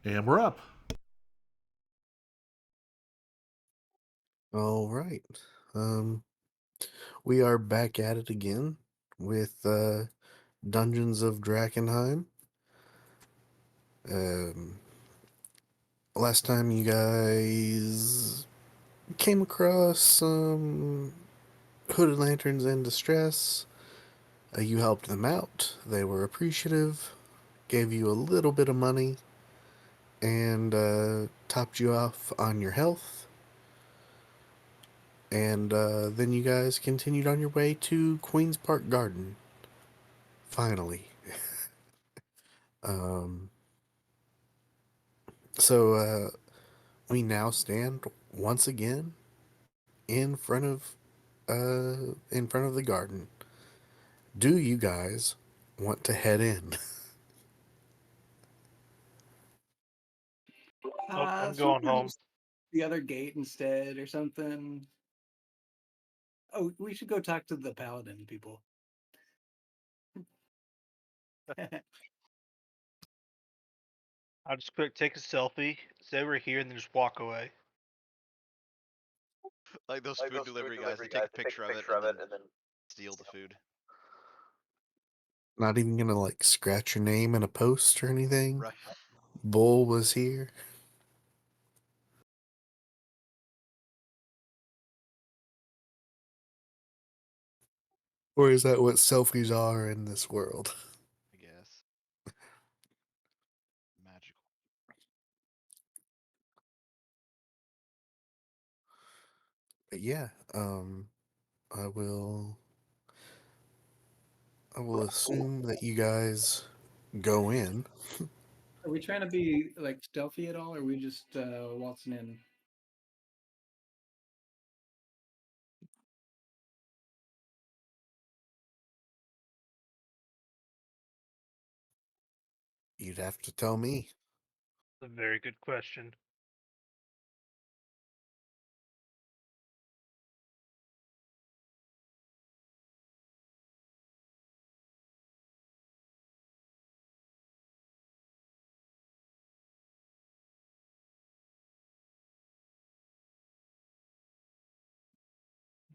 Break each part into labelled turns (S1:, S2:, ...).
S1: And we're up.
S2: All right. Um, we are back at it again with Dungeons of Drakkenheim. Um, Last time you guys came across some hooded lanterns in distress. You helped them out. They were appreciative, gave you a little bit of money, and topped you off on your health. And then you guys continued on your way to Queen's Park Garden. Finally. Um, so we now stand once again in front of the garden. Do you guys want to head in?
S3: Nope, I'm
S4: Should we
S3: going
S4: go
S3: home.
S4: use the other gate instead or something? Oh, we should go talk to the paladin people.
S3: I'll just quick take a selfie, say we're here, and then just walk away.
S5: Like those food delivery guys, they take a picture of it and then steal the food.
S2: Not even gonna like scratch your name in a post or anything.
S5: Right.
S2: Bull was here. Or is that what selfies are in this world?
S5: I guess. Magical.
S2: But yeah, I will assume that you guys go in.
S4: Are we trying to be like stealthy at all, or are we just waltzing in?
S2: You'd have to tell me.
S3: That's a very good question.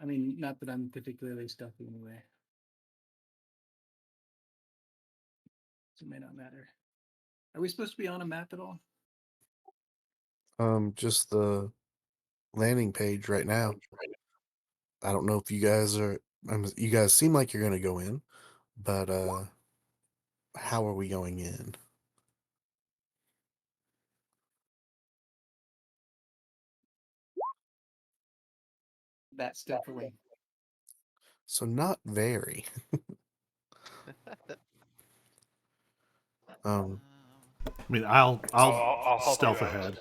S4: I mean, not that I'm particularly stealthy anyway, so it may not matter. Are we supposed to be on a map at all?
S2: Just the landing page right now. I don't know if you guys are. You guys seem like you're gonna go in, but how are we going in?
S4: That stealthily.
S2: So not very. Um,
S1: I mean, I'll
S3: I'll help you
S1: stealth
S3: out.
S1: ahead,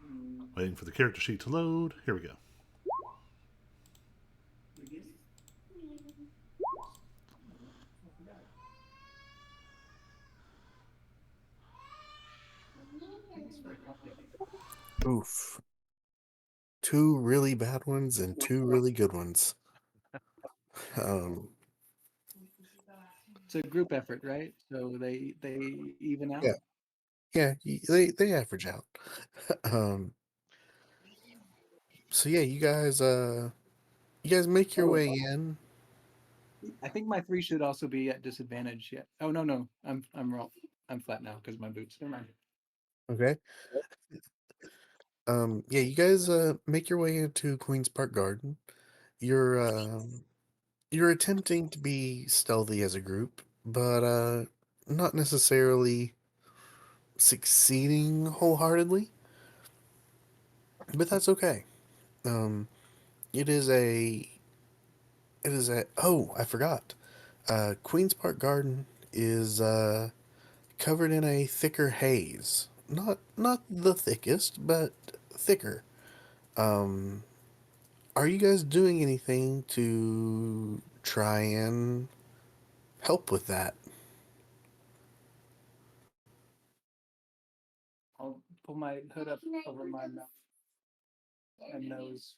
S4: Mm,
S1: waiting for the character sheet to load. Here we go.
S4: I forgot. Thanks for updating.
S2: oof. Two really bad ones and two really good ones. Um,
S4: It's a group effort, right? So they even out.
S2: yeah, yeah, they average out. um, so yeah, you guys make your
S4: Oh,
S2: way in.
S4: I think my three should also be at disadvantage yet. Oh no, I'm wrong. I'm flat now because my boots. Never mind.
S2: Okay. Yeah, you guys make your way into Queen's Park Garden. You're you're attempting to be stealthy as a group, but not necessarily succeeding wholeheartedly. But that's okay. Um, it is a oh, I forgot. Queen's Park Garden is covered in a thicker haze. Not the thickest, but thicker. Um, are you guys doing anything to try and help with that?
S4: I'll pull my hood up over my mouth and nose.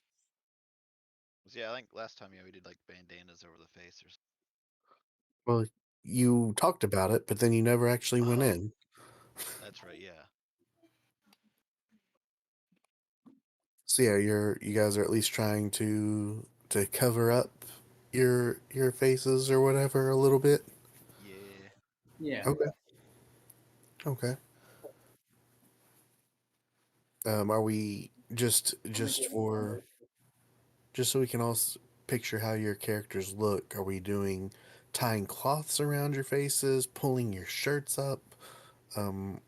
S5: Yeah, I think last time we did like bandanas over the face or something.
S2: Well, you talked about it, but then you never actually went
S5: Oh.
S2: in.
S5: That's right, yeah.
S2: So yeah, you guys are at least trying to cover up your faces or whatever a little bit.
S5: Yeah.
S4: Yeah.
S2: Okay. Okay. Are we just so we can all picture how your characters look? Are we doing tying cloths around your faces, pulling your shirts up?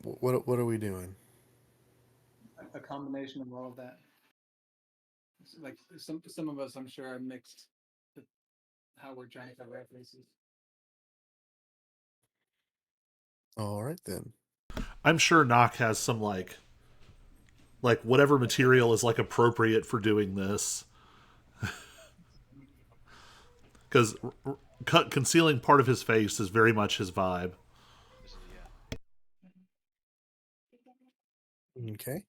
S2: What are we doing?
S4: A combination of all of that. Like some of us, I'm sure, are mixed with how we're trying to cover our faces.
S2: All right then.
S1: I'm sure Nock has some like whatever material is like appropriate for doing this, because concealing part of his face is very much his vibe.
S5: This is yeah.
S2: Okay.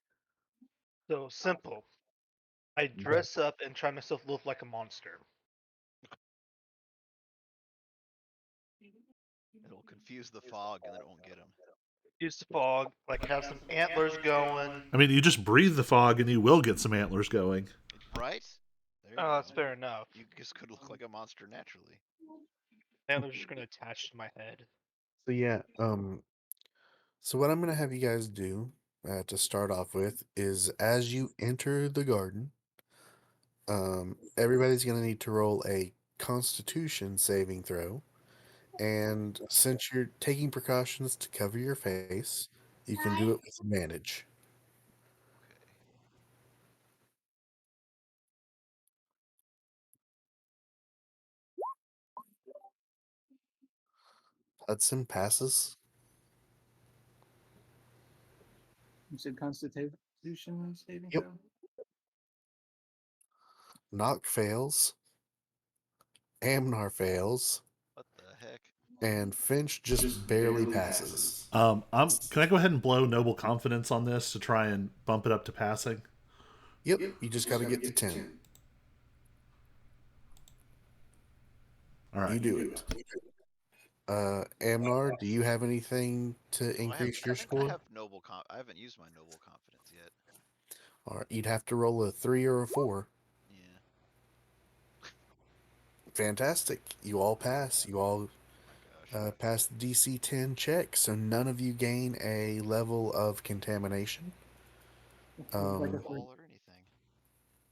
S3: So simple. I dress up and try myself look like a monster.
S5: It'll confuse the fog and then it won't get him.
S3: Use the fog, like have some antlers going.
S1: I mean, you just breathe the fog and you will get some antlers going.
S5: Right? There you
S3: Oh,
S5: go.
S3: that's fair enough.
S5: You just could look like a monster naturally.
S3: Antlers are gonna attach to my head.
S2: So yeah, so what I'm gonna have you guys do to start off with is as you enter the garden, everybody's gonna need to roll a Constitution saving throw, and since you're taking precautions to cover your face, you can do it with advantage.
S5: Okay.
S2: Hudson passes.
S4: You said Constitution saving
S2: Yep.
S4: throw.
S2: Knock fails. Amnar fails,
S5: What the heck?
S2: and Finch just barely passes.
S1: Can I go ahead and blow noble confidence on this to try and bump it up to passing?
S2: Yep, you just got to get to 10.
S1: All right.
S2: You do it. Amnar, do you have anything to
S5: Oh,
S2: increase your
S5: I
S2: score?
S5: have I haven't used my noble confidence yet.
S2: All right, you'd have to roll a 3 or a 4.
S5: Yeah.
S2: Fantastic. You all pass. You all
S5: Oh my gosh.
S2: pass the DC 10 check, so none of you gain a level of contamination.
S4: Like a
S5: Alcohol or anything.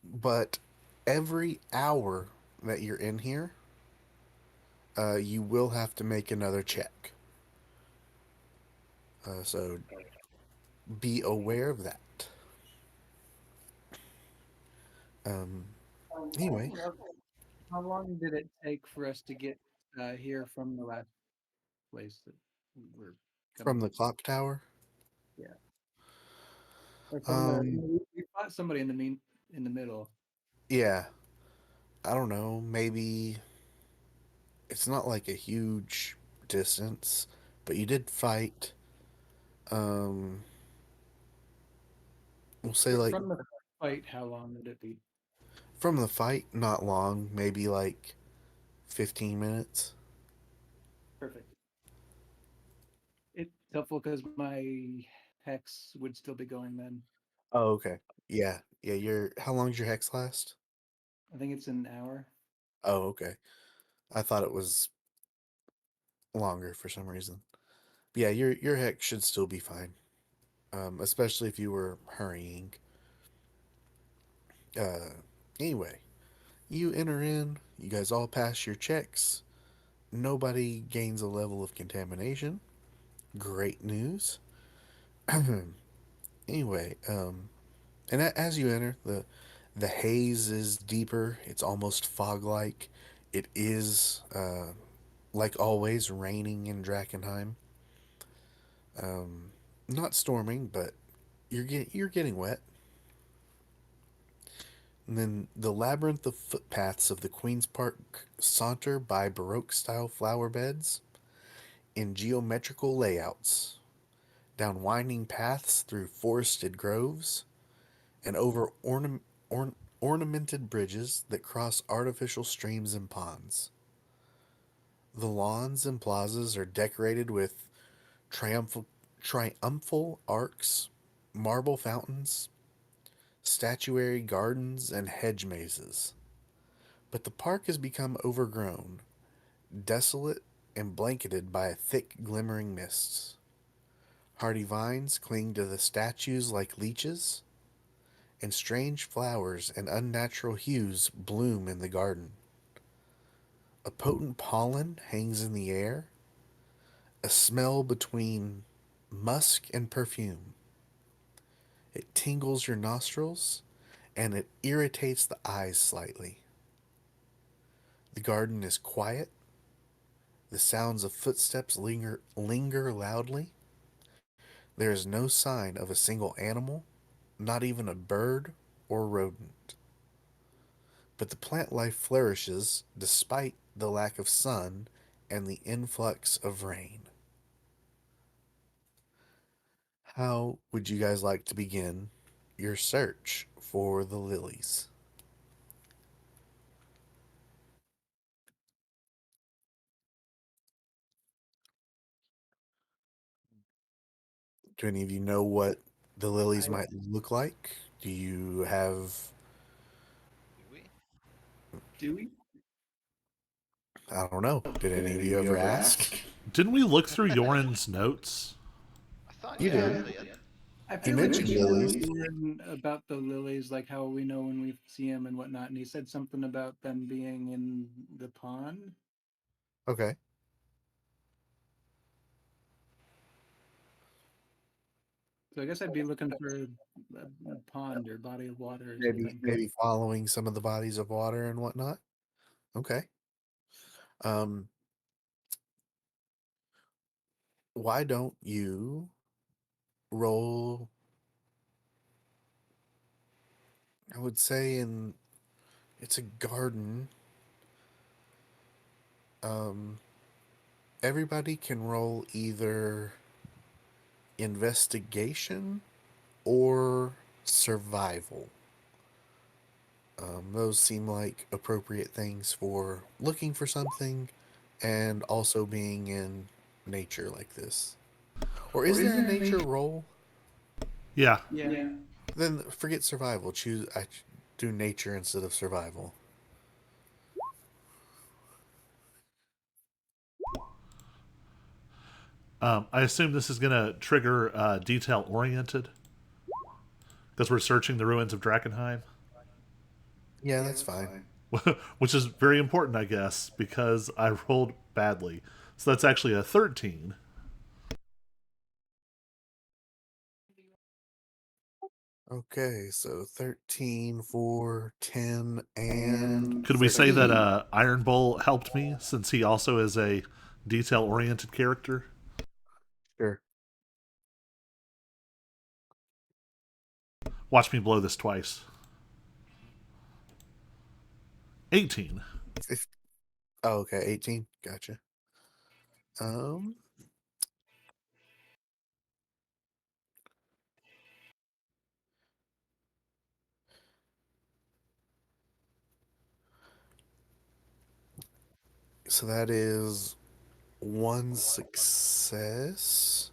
S2: But every hour that you're in here, you will have to make another check. So be aware of that. Um, anyway,
S4: How long did it take for us to get here from the last place that we were
S2: from
S4: coming?
S2: the clock tower,
S4: Yeah. Or from the
S2: um,
S4: we fought somebody in the middle.
S2: yeah, I don't know, maybe it's not like a huge distance, but you did fight. Um, we'll say like
S4: From the fight, how long would it be?
S2: from the fight, not long, maybe like 15 minutes.
S4: Perfect. It's helpful because my hex would still be going then.
S2: Oh, okay. Yeah, yeah. How long's your hex last?
S4: I think it's an hour.
S2: Oh, okay. I thought it was longer for some reason. But yeah, your hex should still be fine. Especially if you were hurrying. Uh, anyway, you enter in. You guys all pass your checks. Nobody gains a level of contamination. Great news. Anyway, and as you enter, the haze is deeper. It's almost fog-like. It is, like always, raining in Drakkenheim. Not storming, but you're getting wet. And then the labyrinth of footpaths of the Queen's Park saunter by Baroque-style flower beds in geometrical layouts, down winding paths through forested groves, and over ornamented bridges that cross artificial streams and ponds. The lawns and plazas are decorated with triumphal arcs, marble fountains, statuary gardens, and hedge mazes. But the park has become overgrown, desolate, and blanketed by a thick, glimmering mists. Hardy vines cling to the statues like leeches, and strange flowers and unnatural hues bloom in the garden. A potent pollen hangs in the air, a smell between musk and perfume. It tingles your nostrils and it irritates the eyes slightly. The garden is quiet. The sounds of footsteps linger loudly. There is no sign of a single animal, not even a bird or rodent. But the plant life flourishes despite the lack of sun and the influx of rain. How would you guys like to begin your search for the lilies? Do any of you know what the lilies might look like? Do you have,
S5: Do we?
S4: Do we?
S2: I don't know, did any of you ever ask?
S1: Didn't we look through Yoren's notes?
S5: I thought
S2: You
S5: yeah,
S2: did.
S5: we did.
S4: I
S2: He
S4: feel like
S2: mentioned
S4: we
S2: lilies.
S4: about the lilies, like how we know when we see them and whatnot. And he said something about them being in the pond.
S2: Okay.
S4: So I guess I'd be looking for a pond or body of water or
S2: Maybe
S4: something.
S2: maybe following some of the bodies of water and whatnot. Okay. Um, why don't you roll? I would say it's a garden. Um, everybody can roll either investigation or survival. Those seem like appropriate things for looking for something and also being in nature like this. Or is there a nature roll?
S1: Yeah.
S4: Yeah.
S2: Then forget survival. Do nature instead of survival.
S1: I assume this is going to trigger detail oriented because we're searching the ruins of Drakkenheim,
S2: Yeah, that's fine.
S1: which is very important, I guess, because I rolled badly. So that's actually a 13.
S2: Okay, so 13 for 10 and
S1: Could we say that
S2: 13.
S1: Iron Bull helped me since he also is a detail oriented character?
S2: Sure.
S1: Watch me blow this twice. 18.
S2: Oh, okay, 18. Gotcha. Um, so that is one success,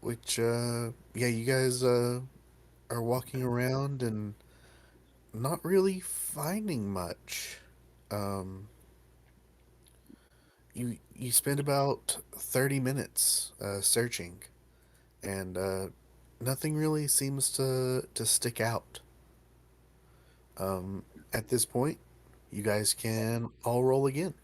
S2: which yeah, you guys are walking around and not really finding much. Um, you spend about 30 minutes searching, and nothing really seems to stick out. At this point, you guys can all roll again.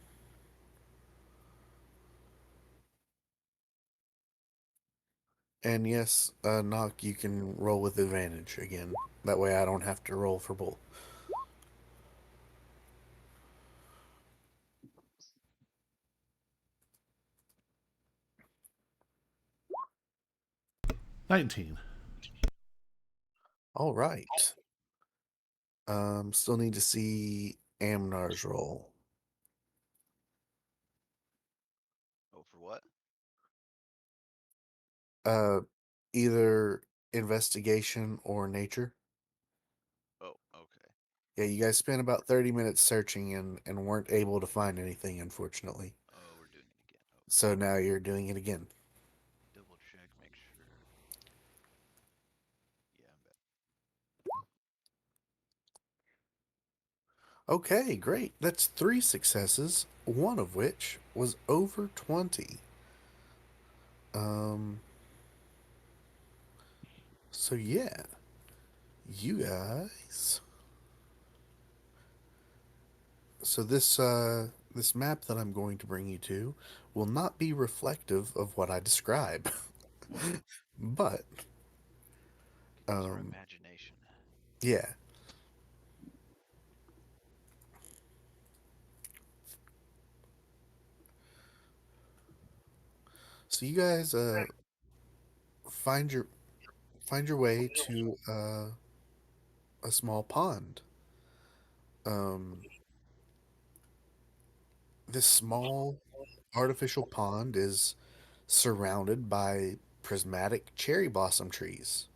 S2: And yes, knock, you can roll with advantage again. That way I don't have to roll for both.
S1: Nineteen.
S2: All right. Still need to see Amnar's roll.
S5: Oh, for what?
S2: Uh, either investigation or nature. Yeah, you guys spent about 30 minutes searching and weren't able to find anything, unfortunately.
S5: Oh, we're doing it again. Oh,
S2: So now you're doing it again.
S5: double check, make sure. Yeah, I'm back.
S2: Okay, great. That's 3 successes, one of which was over 20. Um, so yeah, you guys. So this map that I'm going to bring you to will not be reflective of what I describe. But
S5: Can use our
S2: um
S5: imagination.
S2: yeah. So you guys find your find your way to a small pond. Um this small artificial pond is surrounded by prismatic cherry blossom trees.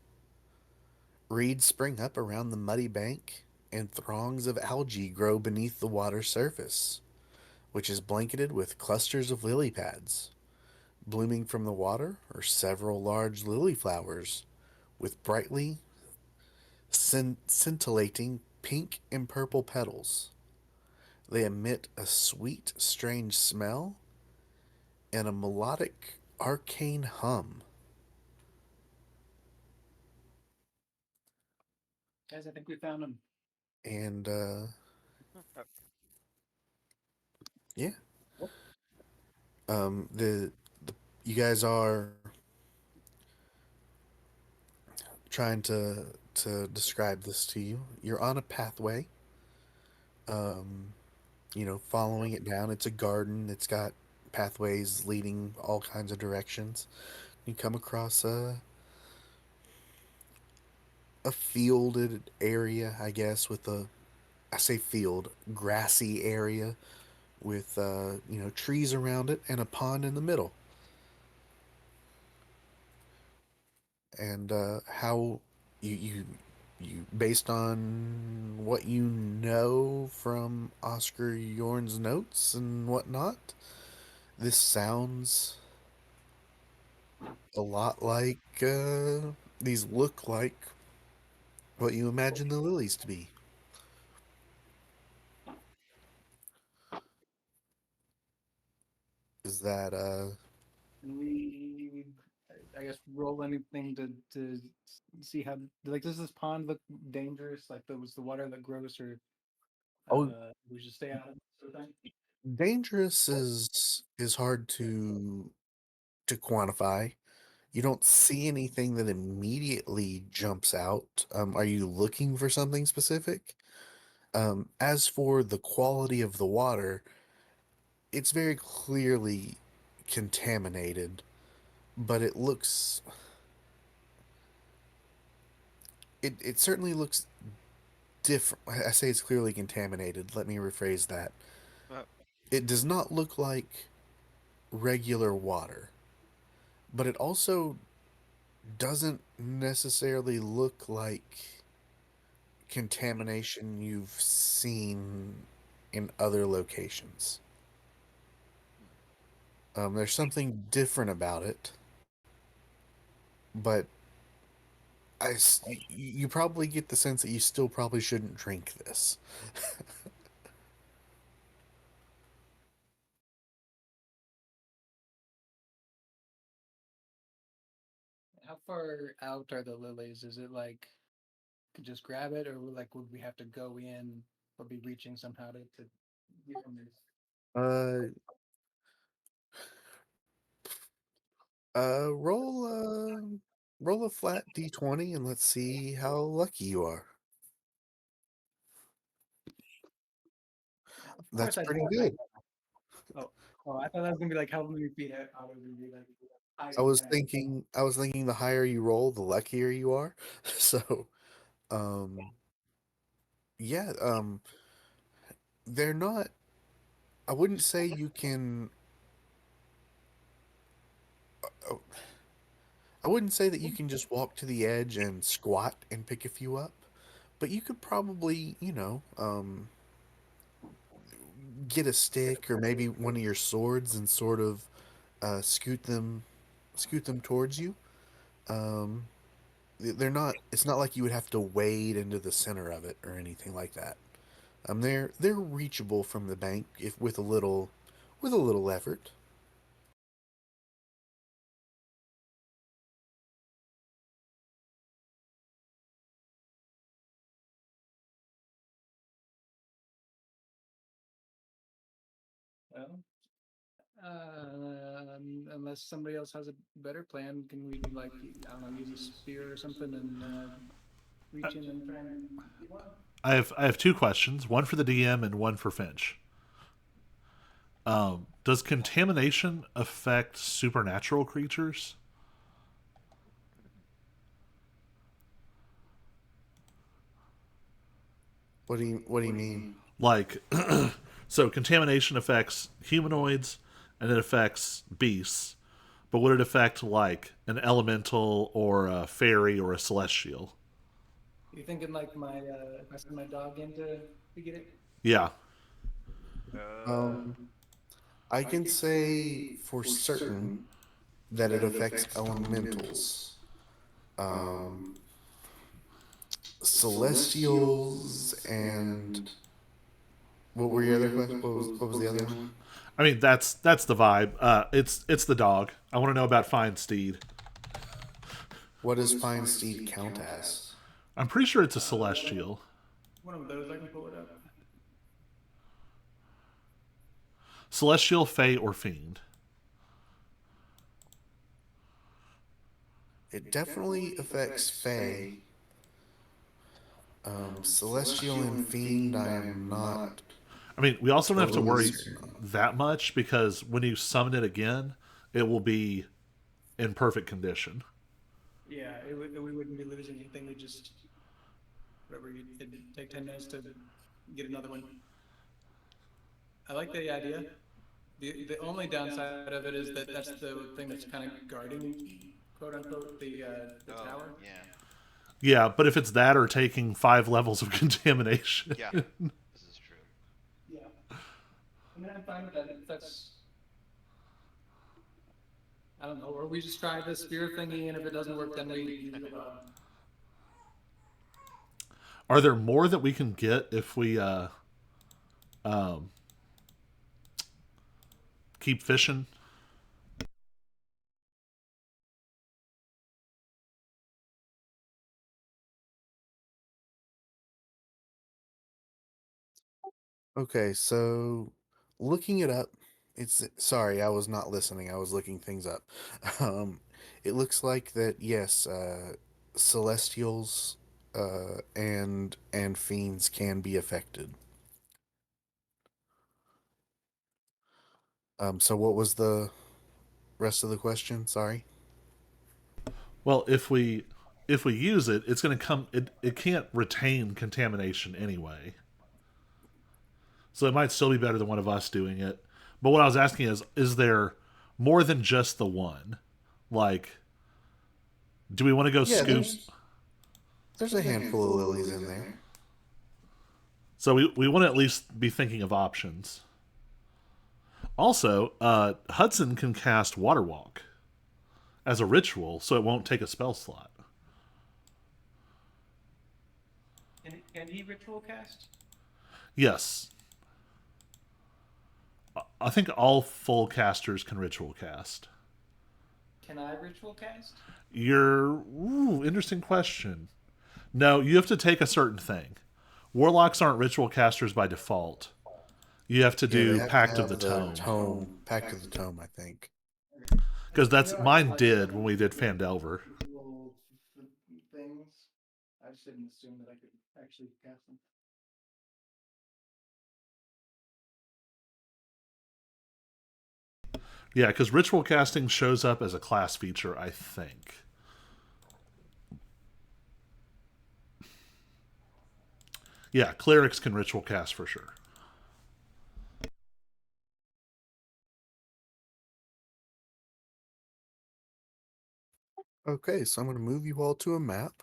S2: Reeds spring up around the muddy bank, and throngs of algae grow beneath the water's surface, which is blanketed with clusters of lily pads. Blooming from the water are several large lily flowers with brightly scintillating pink and purple petals. They emit a sweet, strange smell and a melodic, arcane hum.
S4: Guys, I think we found him.
S2: And yeah, the you guys are trying to describe this to you. You're on a pathway, um, following it down. It's a garden. It's got pathways leading all kinds of directions. You come across a fielded area, I guess, with a I say field, grassy area with trees around it and a pond in the middle. And how you based on what you know from Oscar Yorn's notes and whatnot, this sounds a lot like these look like what you imagine the lilies to be. Is that
S4: Can we, I guess, roll anything to see how, like, does this pond look dangerous? Like, was the water that gross, or
S2: oh,
S4: we should stay out of it, sort of thing?
S2: dangerous is hard to quantify. You don't see anything that immediately jumps out. Are you looking for something specific? As for the quality of the water, it's very clearly contaminated, but it certainly looks different. I say it's clearly contaminated. Let me rephrase that.
S5: Uh,
S2: It does not look like regular water, but it also doesn't necessarily look like contamination you've seen in other locations. There's something different about it, but you probably get the sense that you still probably shouldn't drink this.
S4: How far out are the lilies? Is it like could just grab it, or like would we have to go in or be reaching somehow to get from this?
S2: Uh, roll roll a flat d20 and let's see how lucky you are.
S4: Of
S2: That's
S4: course, I
S2: pretty
S4: don't.
S2: good.
S4: Oh, oh, I thought that was gonna be like how many feet out would we be like
S2: I
S4: hiding
S2: was
S4: behind.
S2: thinking I was thinking the higher you roll, the luckier you are. So, um yeah, they're not I wouldn't say you can oh, I wouldn't say that you can just walk to the edge and squat and pick a few up, but you could probably, get a stick or maybe one of your swords and sort of scoot them towards you. Um, they're not. It's not like you would have to wade into the center of it or anything like that. They're reachable from the bank if with a little effort.
S4: Well, unless somebody else has a better plan, can we like I don't know, use a spear or something and reach in and try and get one?
S1: I have two questions, one for the DM and one for Finch. Does contamination affect supernatural creatures?
S2: What do you mean?
S1: Like, so contamination affects humanoids and it affects beasts, but would it affect like an elemental or a fairy or a celestial?
S4: You thinking like my if I send my dog in to get it?
S1: Yeah.
S2: Um, I can say for certain that it affects elementals. Um, Celestials and what were your other questions? What was the other one?
S1: I mean that's the vibe. It's the dog. I want to know about Fine Steed.
S2: What does Fine Steed count as?
S1: I'm pretty sure it's a celestial.
S4: One of those I can pull it up.
S1: Celestial, Fey, or Fiend.
S2: It definitely affects Fae. Celestial and Fiend, I am not
S1: I mean, we also don't have to
S2: totally
S1: worry
S2: certain on.
S1: that much because when you summon it again, it will be in perfect condition.
S4: Yeah, we wouldn't be losing anything. We just whatever you it'd take 10 minutes to get another one. I like the idea. The only downside of it is that that's the thing that's kind of guarding, quote unquote, the
S5: Oh,
S4: tower.
S5: yeah.
S1: Yeah, but if it's that or taking 5 levels of contamination,
S5: Yeah. This is true.
S4: Yeah, I mean I'm fine with that. If that's I don't know, or we just try the spear thingy, and if it doesn't work, then we use the bow.
S1: are there more that we can get if we um, keep fishing?
S2: Okay, so looking it up, it's sorry, I was not listening. I was looking things up. Um, it looks like that yes, celestials and fiends can be affected. So what was the rest of the question? Sorry.
S1: Well, if we use it, it's going to come. It can't retain contamination anyway, so it might still be better than one of us doing it. But what I was asking is there more than just the one? Like, do we want to go
S2: Yeah,
S1: scoop?
S2: there's a handful of lilies in there.
S1: So we want to at least be thinking of options. Also, Hudson can cast Water Walk as a ritual, so it won't take a spell slot.
S4: Can he ritual cast?
S1: Yes, I think all full casters can ritual cast.
S4: Can I ritual cast?
S1: Interesting question. No, you have to take a certain thing. Warlocks aren't ritual casters by default. You have to
S2: Yeah, they
S1: do
S2: have to
S1: Pact of
S2: have
S1: the
S2: the
S1: Tome.
S2: tome, Pact of the Tome, I think.
S1: Because
S4: You
S1: that's
S4: know, I just
S1: mine
S4: like
S1: did
S4: the
S1: when we did Fandelver.
S4: ritual things. I just didn't assume that I could actually cast them.
S1: Yeah, because ritual casting shows up as a class feature, I think. Yeah, clerics can ritual cast for sure.
S2: Okay, so I'm going to move you all to a map.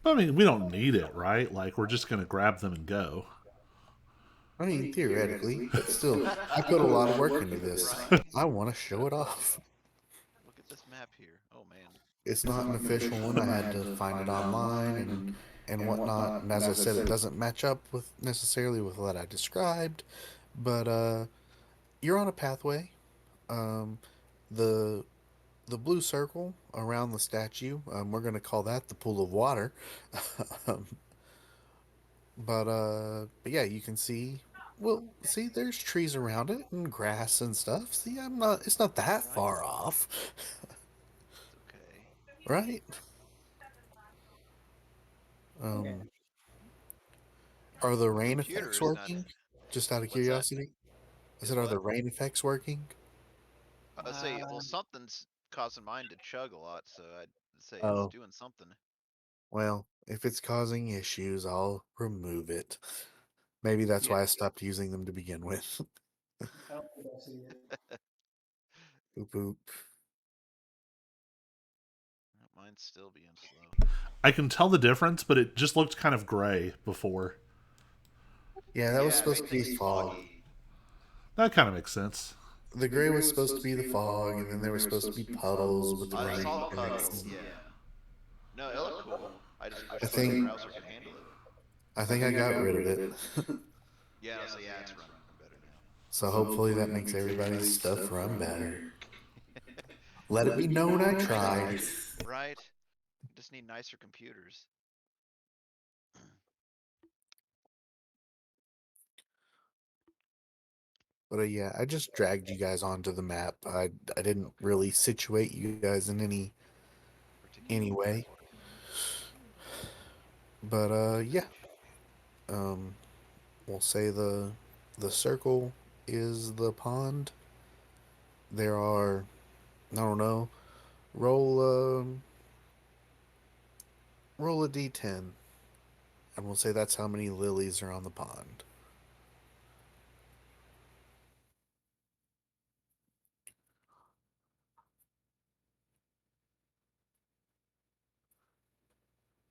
S1: I mean, we don't need it, right? Like, we're just going to grab them and go.
S2: I mean, theoretically, but still, I put a lot of work into this.
S5: Right.
S2: I want to show it off.
S5: Look at this map here. Oh man.
S2: It's not an official one. I had to find it online and whatnot. And as I said, it doesn't match up with necessarily with what I described. But you're on a pathway. Um, the the blue circle around the statue. We're gonna call that the pool of water. um, but yeah, you can see. Well, see, there's trees around it and grass and stuff. See, I'm not. It's not that
S5: Right.
S2: far off,
S5: It's okay.
S2: right? Um, are the
S5: The
S2: rain
S5: computer
S2: effects
S5: is not.
S2: working? Just out of
S5: What's that?
S2: curiosity, I
S5: Is
S2: said, are
S5: what?
S2: the rain effects working?
S5: I say, well, something's causing mine to chug a lot, so I'd say it's
S2: Oh,
S5: doing something.
S2: well, if it's causing issues, I'll remove it. Maybe that's
S3: Yeah.
S2: why I stopped using them to begin with.
S4: I don't think I see it.
S2: Boop boop.
S5: Mine's still being slow.
S1: I can tell the difference, but it just looked kind of gray before.
S2: Yeah, that was supposed to be fog.
S1: That kind of makes sense.
S2: The gray was supposed to be the fog, and then there was supposed to be puddles with the
S5: I
S2: rain
S5: saw the
S2: effects.
S5: puddles. Yeah. No, it looked cool. I just
S2: I
S5: wish the
S2: think
S5: browser could handle it.
S2: I got rid of it.
S5: Yeah, so yeah, it's running better now.
S2: So hopefully that makes everybody's stuff run better. Let it be known I tried.
S5: Right? Just need nicer computers.
S2: But yeah, I just dragged you guys onto the map. I didn't really situate you guys in any
S5: Particularly.
S2: way. But yeah. Um we'll say the circle is the pond. There are, I don't know, roll roll a d10 and we'll say that's how many lilies are on the pond.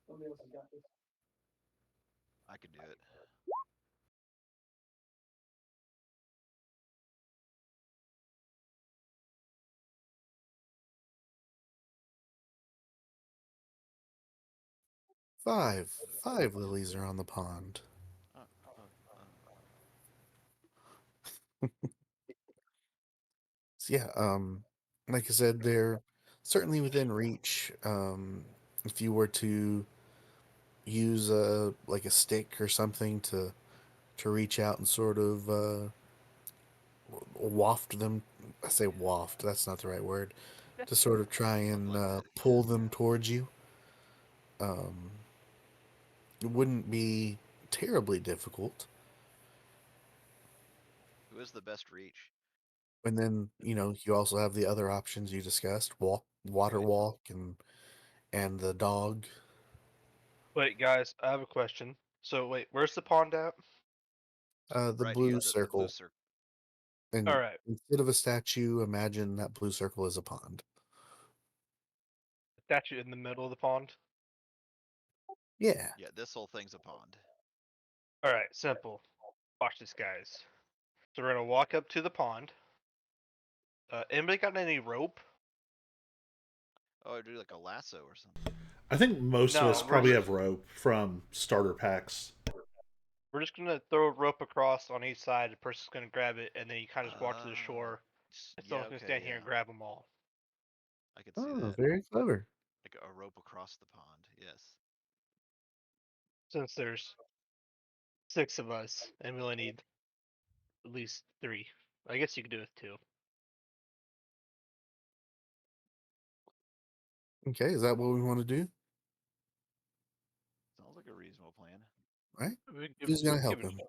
S4: Somebody else has got this.
S5: I could do it.
S2: 5. 5 lilies are on the pond.
S5: Uh, uh, uh.
S2: So yeah, like I said, they're certainly within reach. If you were to use a like a stick or something to reach out and sort of waft them. I say waft. That's not the right word. To sort of try
S5: Something
S2: and
S5: like that.
S2: pull
S5: Yeah.
S2: them towards you. Um, it wouldn't be terribly difficult.
S5: Who is the best reach?
S2: And then you also have the other options you discussed: water
S5: Right.
S2: walk, and the dog.
S3: Wait, guys, I have a question. So wait, where's the pond at?
S2: The
S5: Right here,
S2: blue
S5: the blue
S2: circle.
S5: circle.
S3: All
S2: And
S3: right,
S2: instead of a statue, imagine that blue circle is a pond.
S3: statue in the middle of the pond.
S2: Yeah.
S5: Yeah, this whole thing's a pond.
S3: All right, simple. Watch this, guys. So we're gonna walk up to the pond. Anybody got any rope?
S5: Oh, I'd do like a lasso or something.
S1: I think most of us
S3: No, we're
S1: probably
S3: just
S1: have rope from starter packs.
S3: we're just gonna throw a rope across on each side. The person's gonna grab it, and then you kind of just walk to the
S5: Oh,
S3: shore, and
S5: yeah,
S3: someone's gonna
S5: okay,
S3: stand here
S5: yeah.
S3: and grab them all.
S5: I could see
S2: Oh,
S5: that.
S2: very clever.
S5: Like a rope across the pond. Yes.
S3: Since there's 6 of us, and we only need at least 3. I guess you could do it with 2.
S2: Okay, is that what we want to do?
S5: Sounds like a reasonable plan.
S2: All right.
S3: We can
S2: Who's gonna
S3: give
S2: help
S3: it.
S2: him?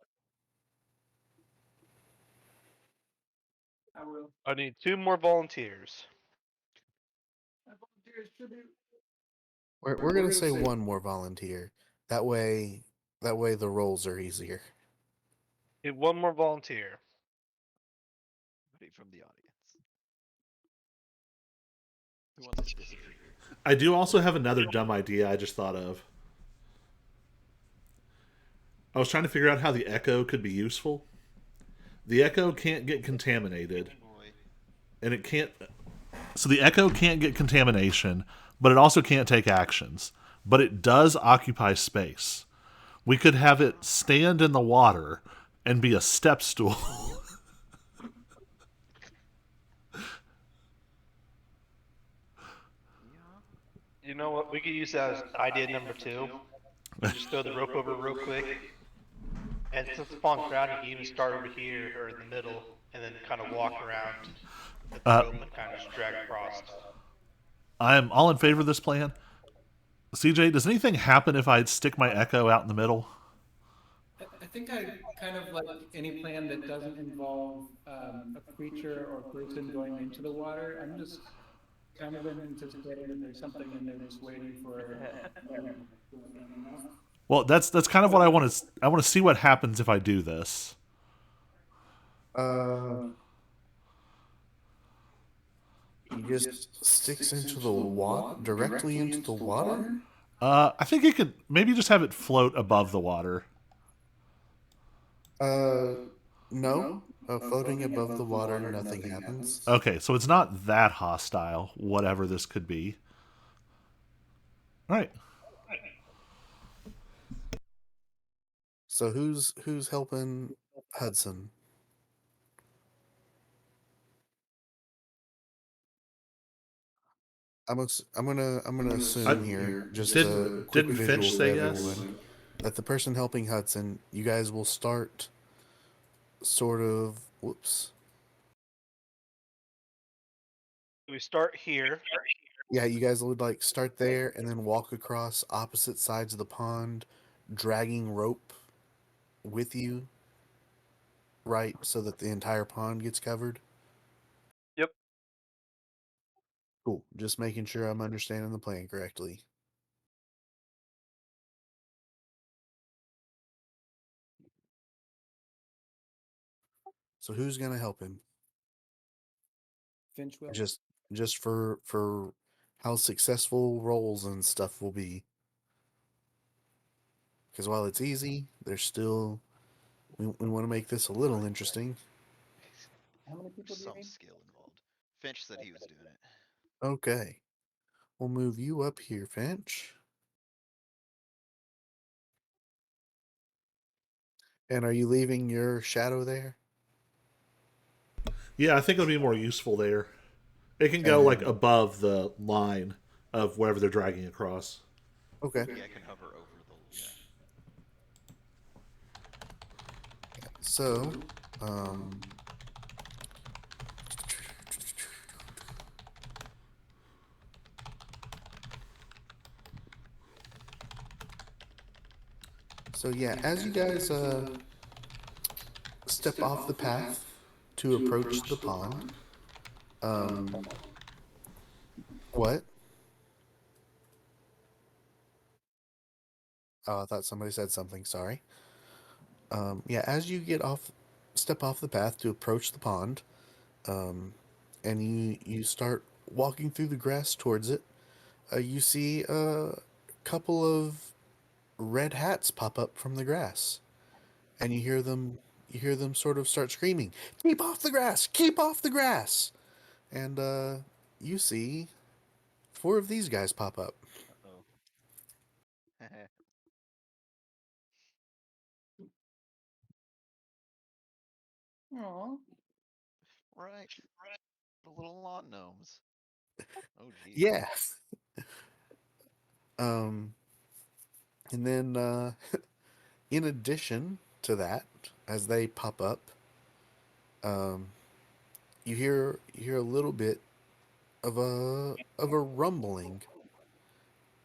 S4: I will.
S3: I need 2 more volunteers.
S4: I volunteer as tribute.
S2: We're gonna say one more volunteer. That way, the roles are easier.
S3: Get 1 more volunteer.
S5: Somebody from the audience who wants to disappear.
S1: I do also have another dumb idea I just thought of. I was trying to figure out how the echo could be useful. The echo can't get contaminated,
S5: Boy.
S1: and it can't. So the echo can't get contamination, but it also can't take actions. But it does occupy space. We could have it stand in the water and be a step stool.
S5: Yeah.
S3: You know what? We could use that as idea number two. You just throw the rope over real quick, and since it's on ground, you can even start over here or in the middle, and then kind of walk around with the
S1: Uh,
S3: rope and kind of just drag across.
S1: I'm all in favor of this plan. CJ, does anything happen if I stick my echo out in the middle?
S4: I think I kind of like any plan that doesn't involve a creature or person going into the water. I'm just kind of anticipating that there's something in there just waiting for, you know, you know?
S1: Well, that's kind of what I want to. I want to see what happens if I do this.
S2: Uh, he just sticks into the water, directly into the water.
S1: I think it could maybe just have it float above the water.
S2: Uh, no. Floating above the water, nothing happens.
S1: Okay, so it's not that hostile, whatever this could be. All right.
S2: So who's helping Hudson? I'm gonna
S1: I,
S2: assume here just a quick
S1: didn't
S2: visual
S1: Finch
S2: for
S1: say yes?
S2: everyone that the person helping Hudson, you guys will start sort of. Whoops.
S3: We start here.
S2: Yeah, you guys would like start there and then walk across opposite sides of the pond, dragging rope with you, right, so that the entire pond gets covered.
S3: Yep.
S2: Cool. Just making sure I'm understanding the plan correctly. So who's gonna help him?
S4: Finch will.
S2: Just just for how successful rolls and stuff will be. Because while it's easy, there's still we want to make this a little interesting.
S4: How many people
S5: There's
S4: do you
S5: some
S4: need?
S5: skill involved. Finch said he was doing it.
S2: Okay, we'll move you up here, Finch. And are you leaving your shadow there?
S1: Yeah, I think it'll be more useful there. It can go like
S2: And
S1: above the line of whatever they're dragging across.
S2: okay,
S5: Yeah, I can hover over the. Yeah.
S2: so um, so yeah, as you guys step off the path to approach the pond, um, what? Oh, I thought somebody said something. Sorry. Yeah, as you step off the path to approach the pond, um, and you start walking through the grass towards it, you see a couple of red hats pop up from the grass, and you hear them sort of start screaming, "Keep off the grass! Keep off the grass!" And you see four of these guys pop up.
S5: Uh oh.
S4: Aw.
S5: Right. The little lawn gnomes. Oh geez.
S2: Yeah. Um, and then in addition to that, as they pop up, um, you hear a little bit of a rumbling,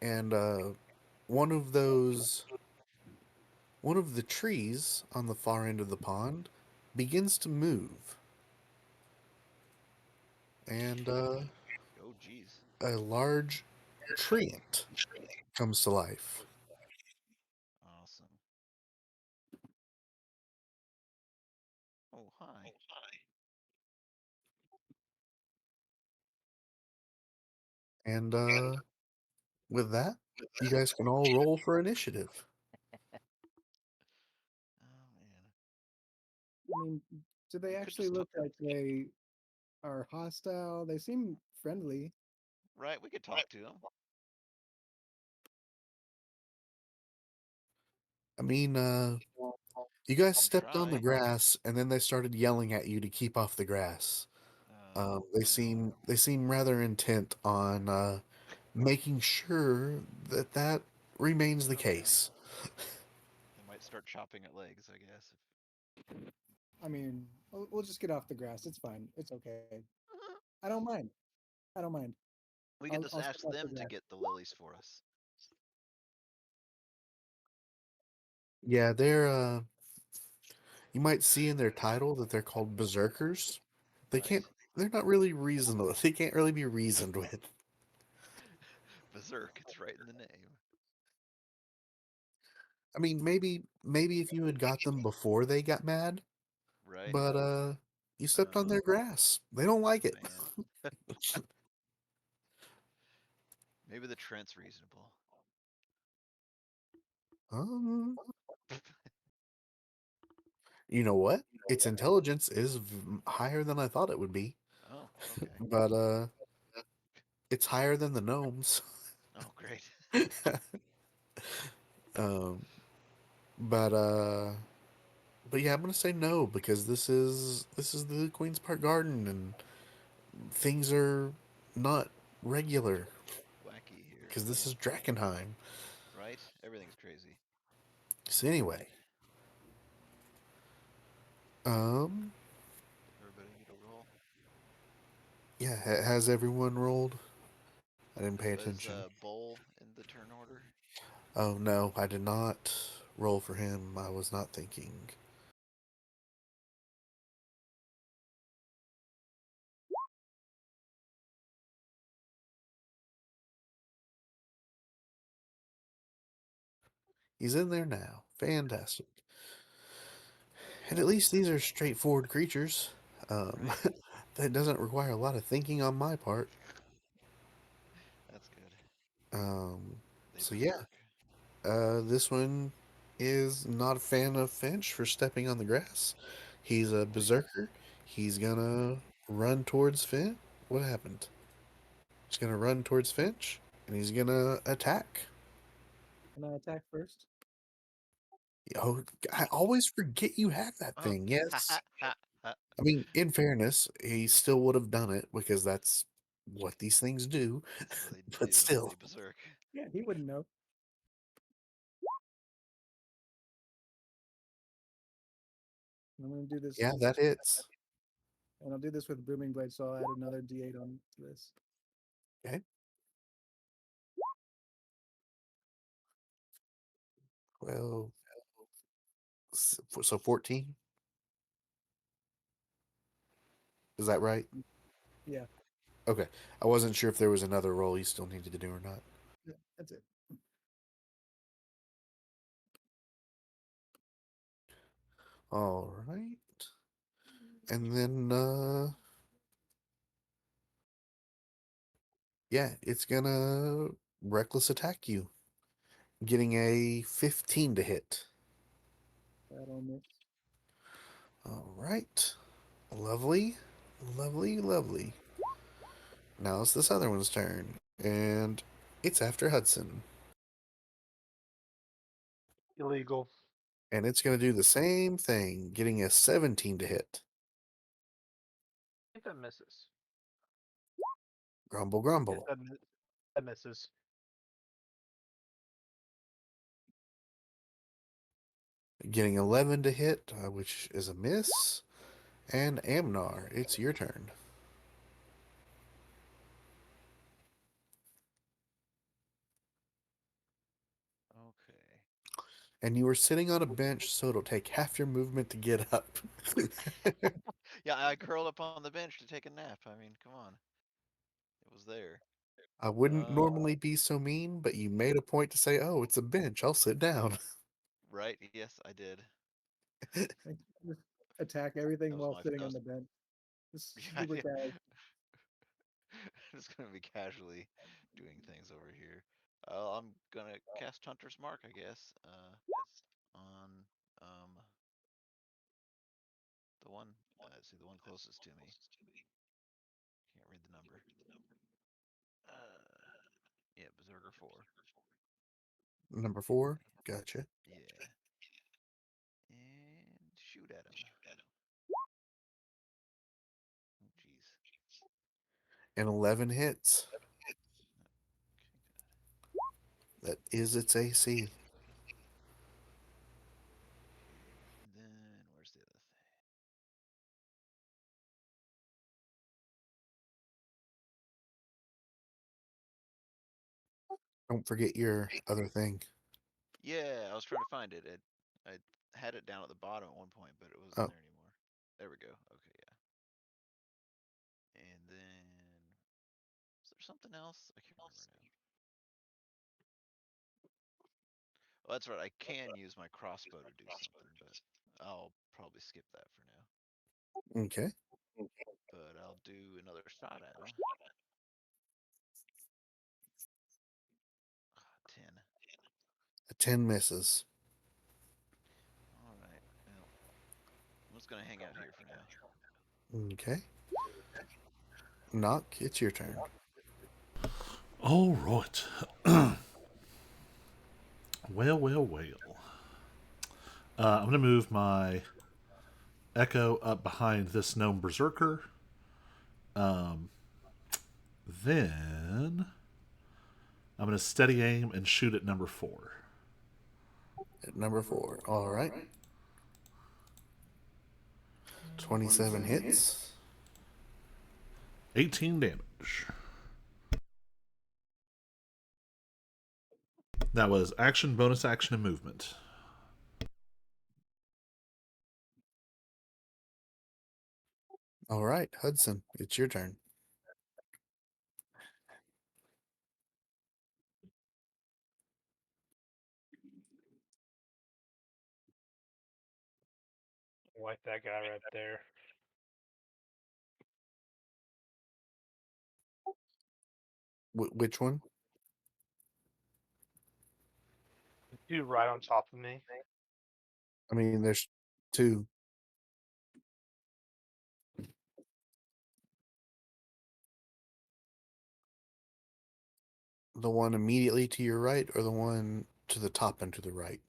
S2: and one of those one of the trees on the far end of the pond begins to move, and
S5: Oh geez.
S2: a large treant comes to life.
S5: Awesome. Oh hi.
S2: And with that, you guys can all roll for initiative.
S4: mean, do they
S5: We could
S4: actually
S5: just
S4: look like they are hostile? They seem friendly.
S5: right. We could talk to them.
S2: I mean, you guys
S5: We can
S2: stepped on the
S5: try.
S2: grass, and then they started yelling at you to keep off the grass. They
S5: No.
S2: seem rather intent on making sure that that remains the case.
S5: They might start chopping at legs, I guess.
S4: I mean, we'll just get off the grass. It's fine. It's okay. I don't mind. I don't mind.
S5: We could just
S4: I'll step
S5: ask
S4: off the
S5: them to
S4: grass.
S5: get the lilies for us.
S2: Yeah, they're you might see in their title that they're called berserkers. They can't.
S5: Right.
S2: They're not really reasonable. They can't really be reasoned with.
S5: Berserk, it's right in the name.
S2: I mean, maybe if you had got them before they got mad,
S5: Right?
S2: but you stepped on
S5: Oh,
S2: their grass. They don't like it.
S5: man. Maybe the Trent's reasonable.
S2: Um, you know what? Its intelligence is higher than I thought it would be,
S5: Oh, okay.
S2: but it's higher than the gnomes.
S5: Oh, great.
S2: um, but but yeah, I'm gonna say no because this is the Queen's Park Garden and things are not regular
S5: Wacky here.
S2: because this is Drakkenheim.
S5: Right? Everything's crazy.
S2: So anyway, um,
S5: Everybody get a roll.
S2: yeah, has everyone rolled? I didn't pay
S5: Was
S2: attention.
S5: Bull in the turn order?
S2: Oh no, I did not roll for him. I was not thinking. He's in there now. Fantastic. And at least these are straightforward creatures. Um,
S5: Right?
S2: that doesn't require a lot of thinking on my part.
S5: That's good.
S2: Um,
S5: They
S2: so yeah,
S5: berserk.
S2: this one is not a fan of Finch for stepping on the grass. He's a berserker. He's gonna run towards Finch. What happened? He's gonna run towards Finch, and he's gonna attack.
S4: Can I attack first?
S2: Oh, I always forget you have that
S5: Oh,
S2: thing.
S5: ha ha
S2: Yes.
S5: ha ha.
S2: I mean, in fairness, he still would have done it because that's what these things do.
S5: That's what they
S2: But
S5: do.
S2: still,
S5: They berserk.
S4: Yeah, he wouldn't know. I'm gonna do this,
S2: yeah, that hits.
S4: and I'll do this with booming blade. So I'll add another D8 on to this.
S2: Okay. Well, so 14. Is that right?
S4: Yeah,
S2: Okay. I wasn't sure if there was another roll you still needed to do or not.
S4: yeah, that's it.
S2: All right. And then, yeah, it's gonna reckless attack you, getting a 15 to hit.
S4: That'll miss.
S2: All right. Lovely. Lovely, lovely. Now it's this other one's turn, and it's after Hudson.
S3: Illegal.
S2: And it's going to do the same thing, getting a 17 to hit.
S3: I think that misses.
S2: Grumble,
S3: Yes,
S2: grumble.
S3: that misses.
S2: Getting 11 to hit, which is a miss. And Amnar, it's your turn.
S5: Okay.
S2: And you were sitting on a bench, so it'll take half your movement to get up.
S5: Yeah, I curled up on the bench to take a nap. I mean, come on. It was there.
S2: I wouldn't
S5: Uh,
S2: normally be so mean, but you made a point to say, oh, it's a bench. I'll sit down.
S5: right. Yes, I did.
S4: Like, just attack everything
S5: That was
S4: while
S5: my.
S4: sitting
S5: That
S4: on
S5: was.
S4: the bench. Just
S5: Yeah,
S4: super
S5: yeah.
S4: guy.
S5: Just gonna be casually doing things over here. I'm gonna cast Hunter's Mark, I guess. On um Let's see, the one closest to me. Can't read the number. Uh, yeah, Berserker 4.
S2: Number 4. Gotcha.
S5: Yeah. And shoot at him. Oh, jeez.
S2: And 11 hits.
S5: Okay,
S2: That is its AC.
S5: good. Then, where's the other thing?
S2: Don't forget your other thing.
S5: Yeah, I was trying to find it. I had it down at the bottom at one point, but it wasn't
S2: Oh,
S5: there anymore. There we go. Okay, yeah. And then, is there something else? I can't remember now. Well, that's right. I can use my crossbow to do something, but I'll probably skip that for now.
S2: okay.
S5: But I'll do another shot at him. 10.
S2: A 10 misses.
S5: All right. Well, I'm just gonna hang out here for now.
S2: Okay. Knock, it's your turn.
S1: All right. Well. I'm going to move my Echo up behind this gnome berserker. Then I'm going to steady aim and shoot at number 4.
S2: At number 4. All right. 27 hits.
S1: 18 damage. That was action, bonus action, and movement.
S2: All right, Hudson, it's your turn.
S3: Wipe that guy right there.
S2: Which one?
S3: Dude, right on top of me.
S2: I mean, there's 2. The one immediately to your right or the one to the top and to the right?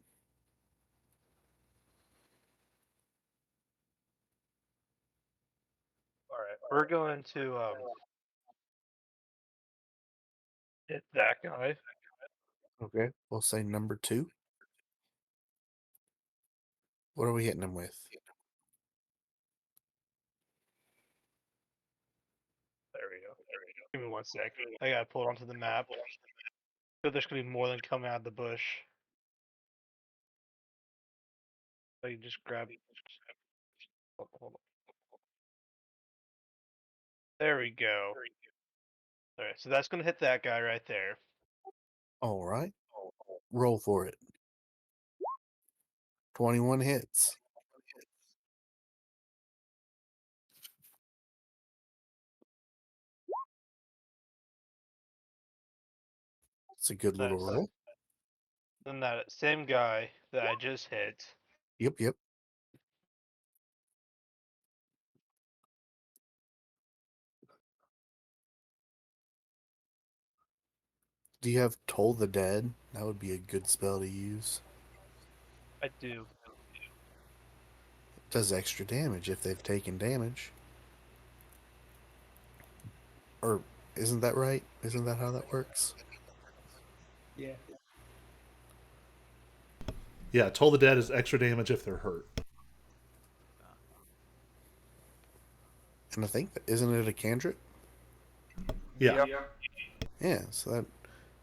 S3: All right, we're going to hit that guy.
S2: Okay. We'll say number 2. What are we hitting him with?
S3: There we go. Give me 1 sec. I gotta pull it onto the map. So there's gonna be more than coming out of the bush. So you just grab. Hold on. There we go. All right, so that's gonna hit that guy right there.
S2: All right. Roll for it. 21 hits. It's a good little
S3: Nice.
S2: roll.
S3: Then that same guy that I just hit.
S2: Yep. Do you have Toll the Dead? That would be a good spell to use.
S3: I do.
S2: It does extra damage if they've taken damage. Or isn't that right? Isn't that how that works?
S4: Yeah.
S1: Yeah, Toll the Dead is extra damage if they're hurt.
S2: And I think isn't it a cantrip?
S1: Yeah.
S3: Yep.
S2: Yeah, so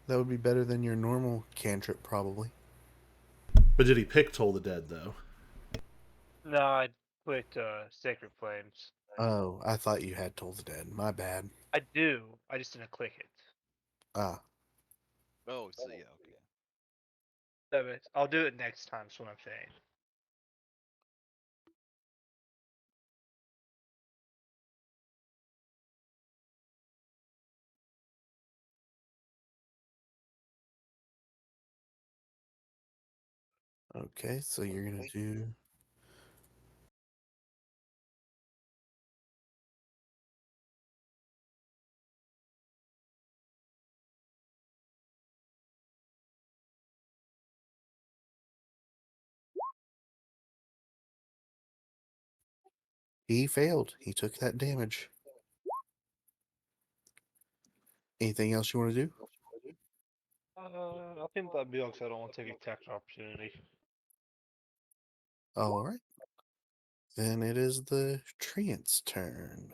S2: that would be better than your normal cantrip probably.
S1: But did he pick Toll the Dead, though?
S3: No, I clicked Sacred Flames.
S2: Oh, I thought you had Toll the Dead. My bad.
S3: I do. I just didn't click it.
S2: Ah,
S5: Oh, so yeah, okay.
S3: I'll do it next time. Is what I'm saying.
S2: okay. So you're gonna do He failed. He took that damage. Anything else you want to do?
S3: I think that'd be because I don't want to take attack opportunity.
S2: All right. Then it is the treant's turn.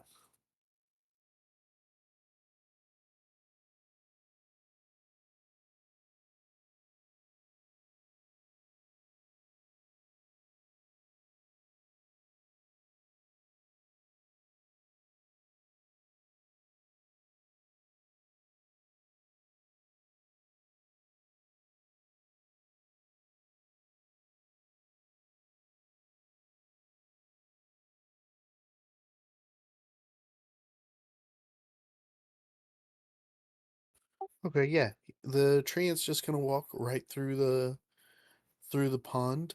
S2: Okay, yeah. The treant's just gonna walk right through the pond.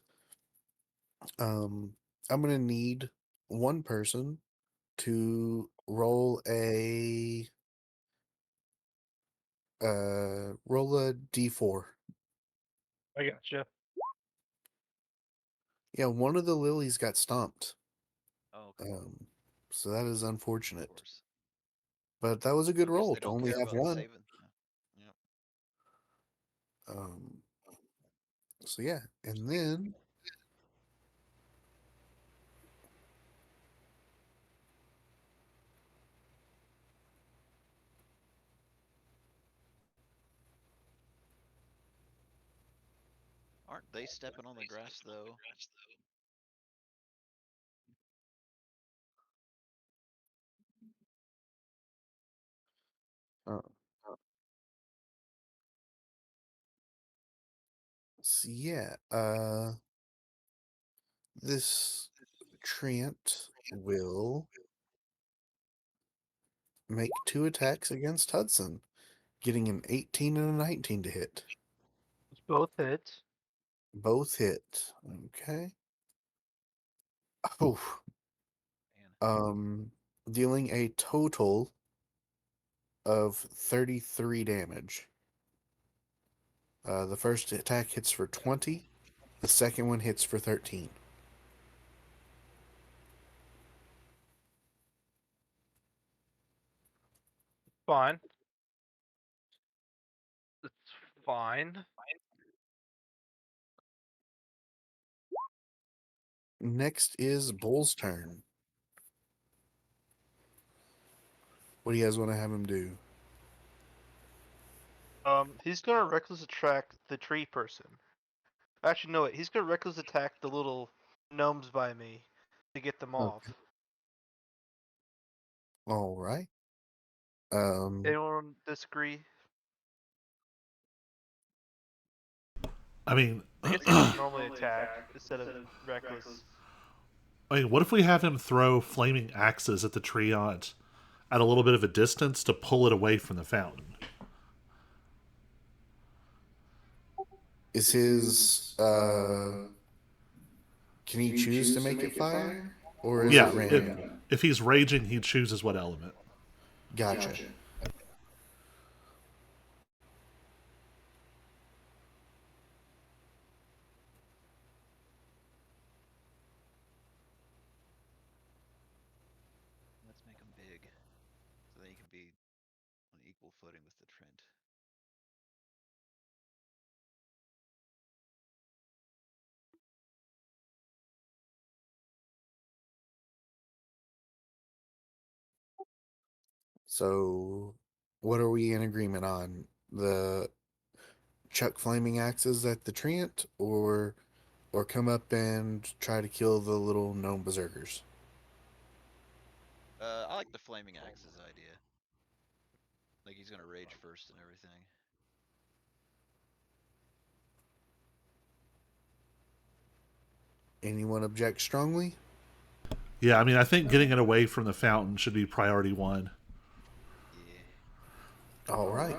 S2: I'm gonna need one person to roll a d4.
S3: I gotcha.
S2: Yeah, one of the lilies got stomped.
S5: Oh, okay.
S2: So that is
S5: Of
S2: unfortunate.
S5: course.
S2: But that was a good
S5: I guess
S2: roll
S5: they
S2: to
S5: don't
S2: only
S5: care
S2: have
S5: about
S2: one.
S5: saving. Yep.
S2: Um, so yeah, and then
S5: Aren't they stepping on the grass though?
S2: uh, so yeah, this treant will make two attacks against Hudson, getting an 18 and a 19 to hit.
S3: It's both hits.
S2: Both hit. Okay. Oh,
S5: Man.
S2: dealing a total of 33 damage. The first attack hits for 20. The second one hits for 13.
S3: Fine. It's fine.
S2: Next is Bull's turn. What do you guys want to have him do?
S3: He's gonna reckless attract the tree person. Actually, no, wait. He's gonna reckless attack the little gnomes by me to get them off.
S2: Okay. All right. Um,
S3: Anyone disagree?
S1: I mean,
S3: I guess he should normally attack instead of reckless.
S1: what if we have him throw flaming axes at the treant at a little bit of a distance to pull it away from the fountain?
S2: is his can he choose to make it fire or is it
S1: Yeah,
S2: random?
S1: if he's raging, he chooses what element.
S2: Gotcha.
S5: Let's make them big, so they can be on equal footing with the Trent.
S2: So, what are we in agreement on? The chuck flaming axes at the treant, or come up and try to kill the little gnome berserkers?
S5: I like the flaming axes idea. Like he's gonna rage first and everything.
S2: Anyone object strongly?
S1: Yeah, I mean, I think getting it away from the fountain should be priority one.
S5: Yeah.
S2: All right.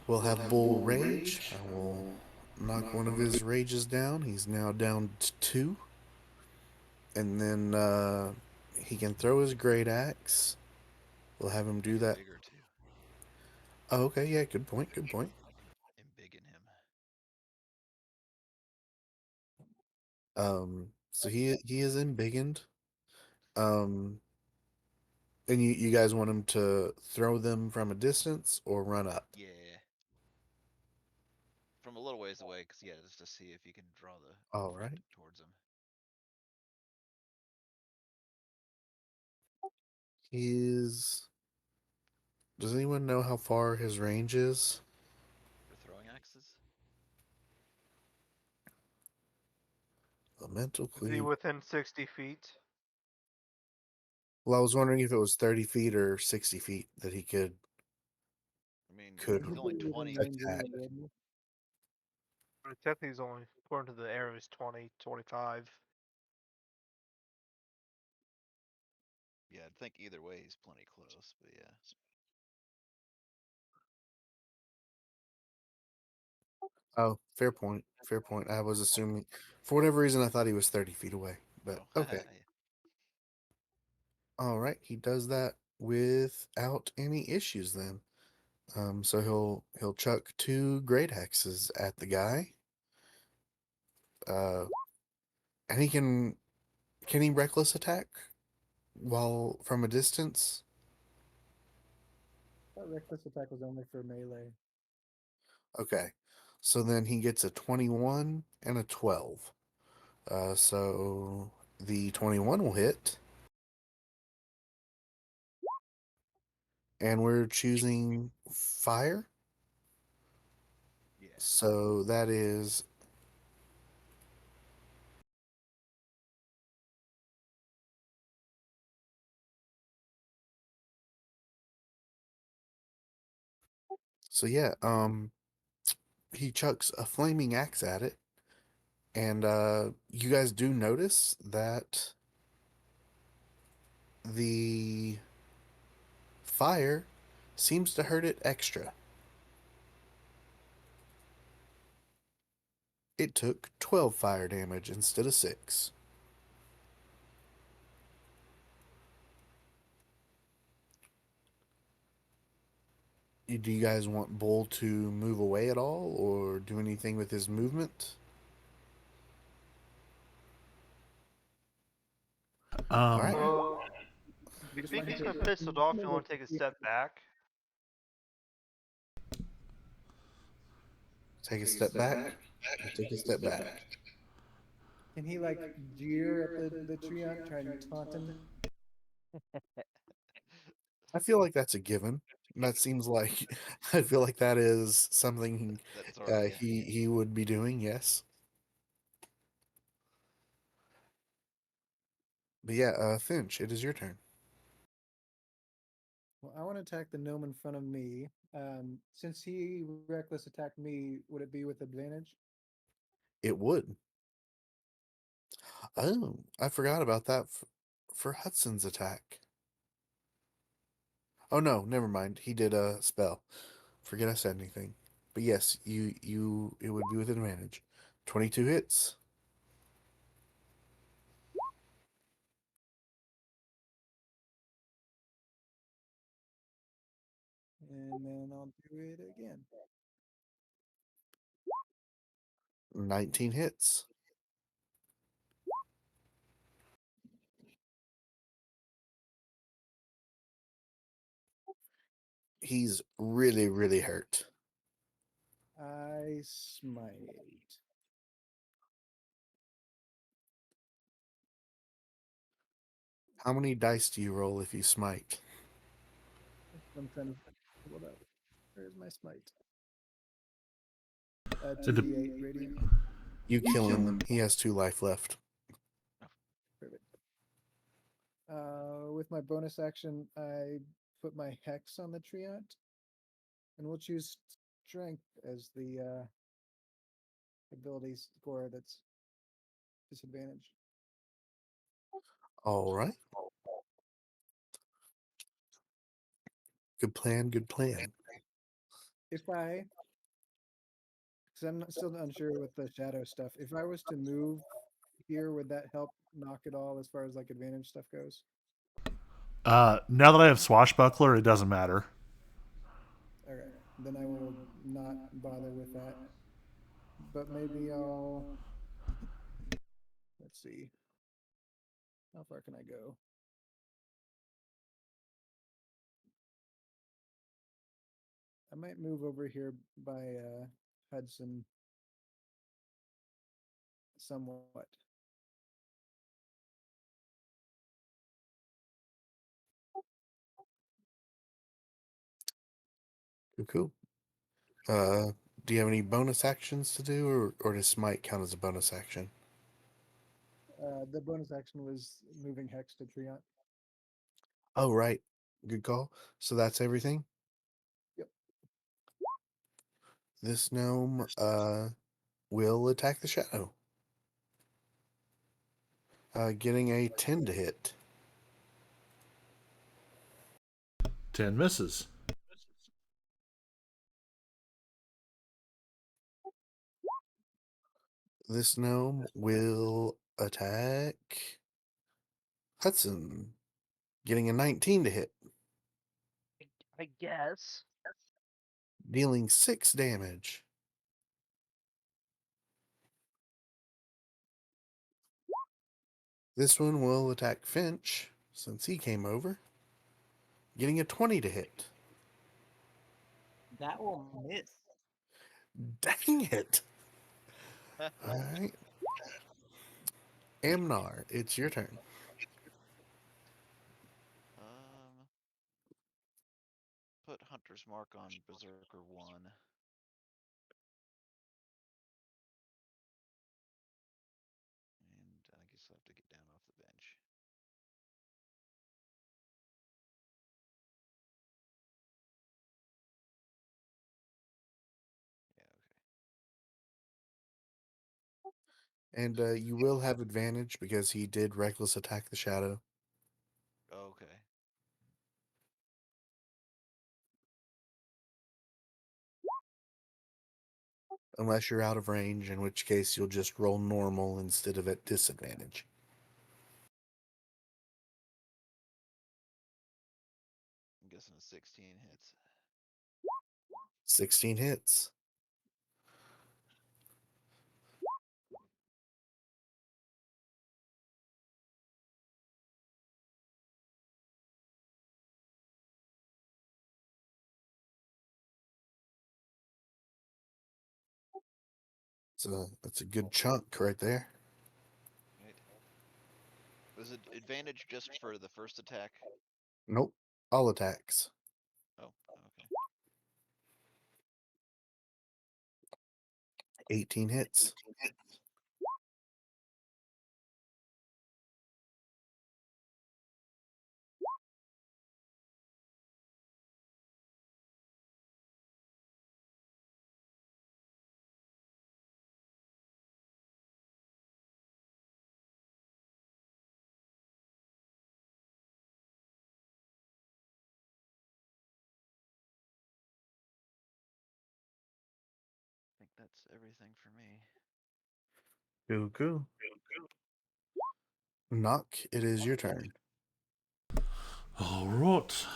S2: We'll have Bull rage. I will knock one of his rages down. He's now down to two. And then he can throw his great axe. We'll have him do
S5: Make him
S2: that.
S5: bigger too.
S2: Oh, okay, yeah, good point, good point.
S5: And big in him.
S2: So he is embiggened. Um, and you guys want him to throw them from a distance or run up?
S5: Yeah, from a little ways away, because yeah, just to see if you can draw the
S2: All
S5: effect
S2: right.
S5: towards him.
S2: His. Does anyone know how far his range is?
S5: For throwing axes.
S2: Elemental
S3: Is he
S2: cleave.
S3: within 60 feet?
S2: Well, I was wondering if it was 30 feet or 60 feet that he
S5: I mean,
S2: could
S5: he's only
S4: He'd be within
S5: 20.
S4: range
S2: attack.
S4: anyway, wouldn't he?
S3: But technically, he's only, according to the arrow, he's 20, 25.
S5: Yeah, I'd think either way he's plenty close, but yeah.
S2: Oh, fair point. Fair point. I was assuming, for whatever reason, I thought he was 30 feet away. But
S5: Oh,
S2: okay.
S5: yeah.
S2: All right. He does that without any issues then. So he'll chuck two great hexes at the guy. Uh, and can he reckless attack while from a distance?
S4: That reckless attack was only for melee.
S2: Okay. So then he gets a 21 and a 12. So the 21 will hit. And we're choosing fire.
S5: Yeah.
S2: So that is so yeah, he chucks a flaming axe at it. And you guys do notice that the fire seems to hurt it extra. It took 12 fire damage instead of 6. Do you guys want Bull to move away at all or do anything with his movement? All right.
S1: Um,
S3: Well, if you
S4: Just
S3: think
S4: wanted
S3: he's
S4: to
S3: going to piss it off, you want to take a step back.
S2: Take a step back. You take a step back.
S4: Can he like jeer at the treant, try and taunt him?
S2: I feel like that's a given. That seems like I feel like that is something
S5: That's already, yeah.
S2: he would be doing. Yes, but yeah, Finch, it is your turn.
S4: Well, I want to attack the gnome in front of me. Since he reckless attacked me, would it be with advantage?
S2: It would. Oh, I forgot about that for Hudson's attack. Oh no, never mind. He did a spell. Forget I said anything. But yes, you it would be with advantage. 22 hits.
S4: And then I'll do it again.
S2: 19 hits. He's really hurt.
S4: I smite.
S2: How many dice do you roll if you smite?
S4: I'm trying to pull it up. Where's my smite?
S1: it de-
S4: 2d8 radiant.
S2: You kill him. He has 2 life left.
S4: Perfect. With my bonus action, I put my hex on the treant, and we'll choose strength as the ability score that's disadvantage.
S2: All right. Good plan, good plan.
S4: If I, because I'm not, still unsure with the shadow stuff, if I was to move here, would that help knock it all as far as like advantage stuff goes?
S1: now that I have Swashbuckler, it doesn't matter.
S4: Okay, then I will not bother with that. But maybe I'll, let's see, how far can I go?
S6: might move over here by Hudson somewhat.
S2: Cool. Uh, do you have any bonus actions to do, or does Smite count as a bonus action?
S6: The bonus action was moving Hex to Treant.
S2: Oh, right. Good call. So that's everything?
S6: Yep.
S2: This gnome will attack the shadow. Getting a 10 to hit.
S1: 10 misses.
S2: This gnome will attack Hudson. Getting a 19 to hit.
S3: I guess.
S2: Dealing 6 damage. This one will attack Finch, since he came over. Getting a 20 to hit.
S7: That will miss.
S2: Dang it! Alright. Amnar, it's your turn.
S5: Um, put Hunter's Mark on Berserker 1. And I guess I'll have to get down off the bench. Yeah, okay.
S2: And you will have advantage because he did reckless attack the shadow.
S5: Okay.
S2: Unless you're out of range, in which case you'll just roll normal instead of at disadvantage.
S5: I'm guessing a 16 hits.
S2: 16 hits. So that's a good chunk right there.
S5: Right. Was it advantage just for the first attack?
S2: Nope. All attacks.
S5: Oh, okay.
S2: 18 hits.
S5: I think that's everything for me.
S2: Cool. Knock, it is your turn.
S1: All right.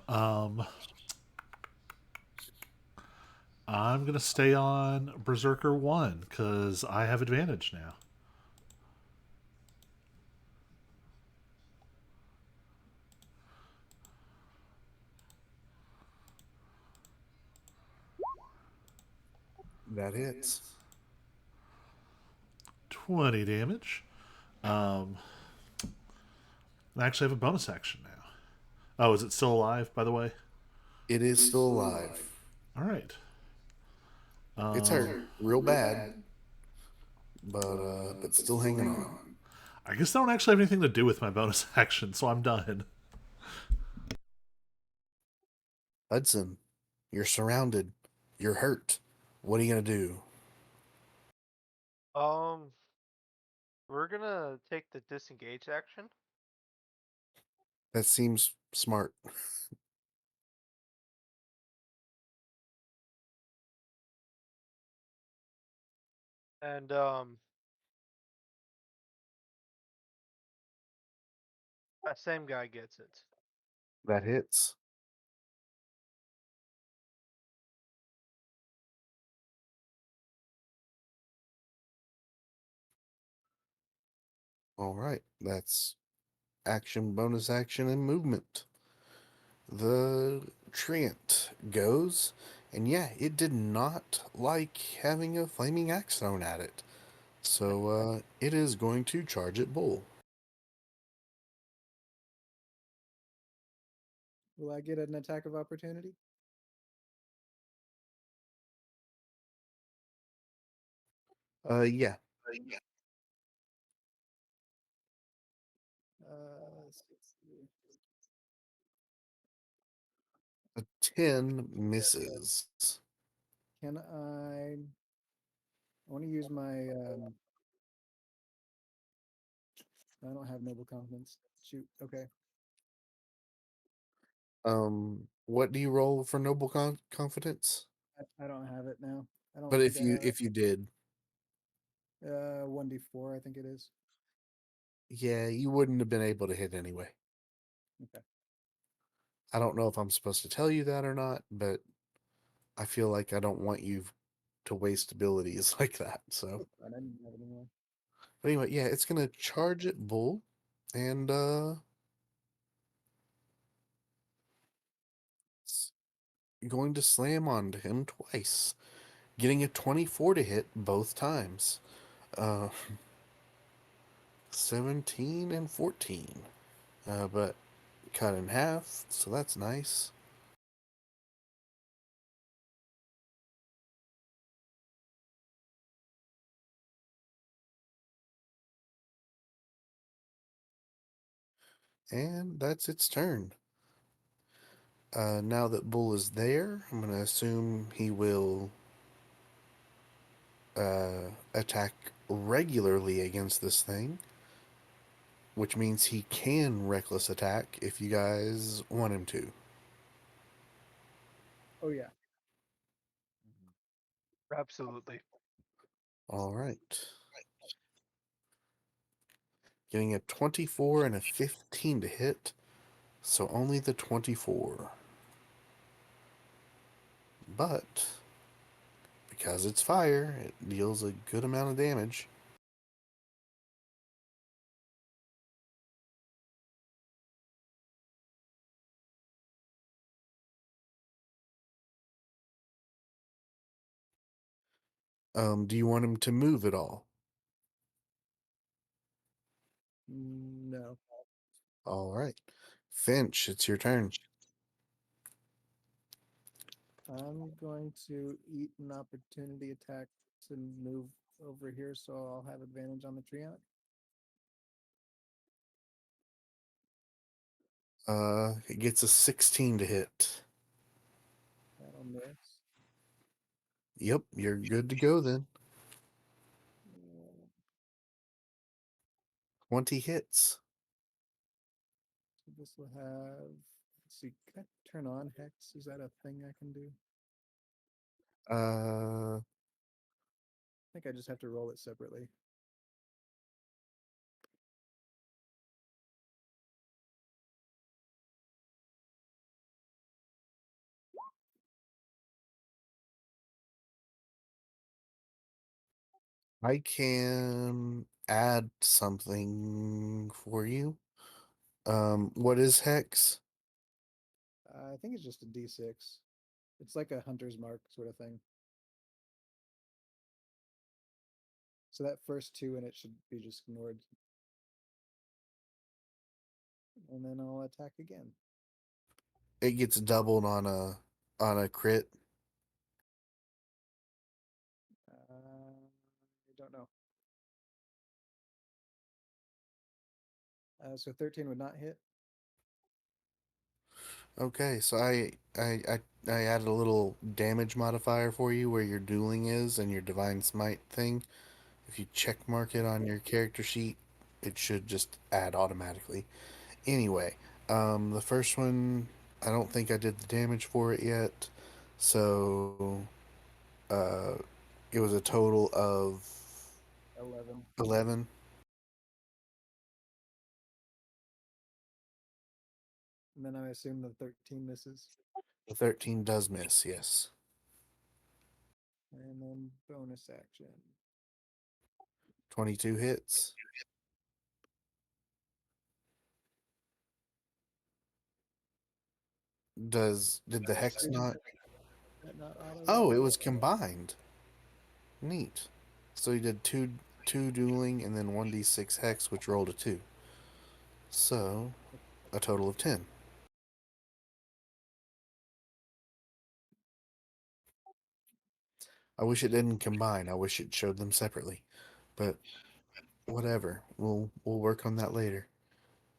S1: I'm going to stay on Berserker 1 because I have advantage now.
S2: That hits.
S1: 20 damage. I actually have a bonus action now. Oh, is it still alive, by the way?
S2: It is still alive.
S1: All right.
S2: It's hurt real bad, but still hanging on.
S1: I guess I don't actually have anything to do with my bonus action, so I'm done.
S2: Hudson, you're surrounded. You're hurt. What are you gonna do?
S3: Um, we're gonna take the disengage action.
S2: That seems smart.
S3: And that same guy gets it.
S2: That hits. All right. That's action, bonus action, and movement. The Treant goes And yeah, it did not like having a flaming axe thrown at it. So it is going to charge at Bull.
S6: Will I get an attack of opportunity?
S2: Yeah.
S6: Let's see.
S2: A 10 misses.
S6: Can I? I want to use my. I don't have noble confidence. Shoot. Okay.
S2: What do you roll for noble confidence?
S6: I don't have it now. I don't
S2: But
S6: think I have
S2: if you did,
S6: it. 1d4, I think it is.
S2: yeah, you wouldn't have been able to hit anyway.
S6: Okay.
S2: I don't know if I'm supposed to tell you that or not, but I feel like I don't want you to waste abilities like that. So,
S6: I didn't have it anymore.
S2: but anyway, yeah, it's gonna charge at Bull, and it's going to slam onto him twice, getting a 24 to hit both times. Uh, 17 and 14. But cut in half, so that's nice. And that's its turn. Now that Bull is there, I'm going to assume he will attack regularly against this thing, which means he can reckless attack if you guys want him to.
S6: Oh yeah.
S3: Absolutely.
S2: All right. Getting a 24 and a 15 to hit, so only the 24. But because it's fire, it deals a good amount of damage. Do you want him to move at all?
S6: No.
S2: All right. Finch, it's your turn.
S6: I'm going to eat an opportunity attack to move over here, so I'll have advantage on the Treant.
S2: It gets a 16 to hit.
S6: That'll miss.
S2: Yep, you're good to go then.
S6: Uh,
S2: 20 hits.
S6: So this will have. Let's see. Can I turn on Hex? Is that a thing I can do?
S2: Uh,
S6: I think I just have to roll it separately.
S2: I can add something for you. What is Hex?
S6: I think it's just a D6. It's like a hunter's mark sort of thing. So that first two and it should be just ignored. And then I'll attack again.
S2: It gets doubled on a crit.
S6: I don't know. So 13 would not hit.
S2: Okay, so I added a little damage modifier for you where your dueling is and your divine smite thing. If you check mark it on your character sheet, it should just add automatically. Anyway, the first one, I don't think I did the damage for it yet. So, uh, it was a total of
S6: 11.
S2: 11.
S6: And then I assume the 13 misses.
S2: The 13 does miss, yes.
S6: And then bonus action.
S2: 22 hits. Did the hex
S6: Excuse me.
S2: not?
S6: That not auto
S2: Oh, it
S6: that?
S2: was combined. Neat. So he did two dueling and then 1d6 hex, which rolled a 2. So, a total of 10. I wish it didn't combine. I wish it showed them separately. But whatever. We'll work on that later.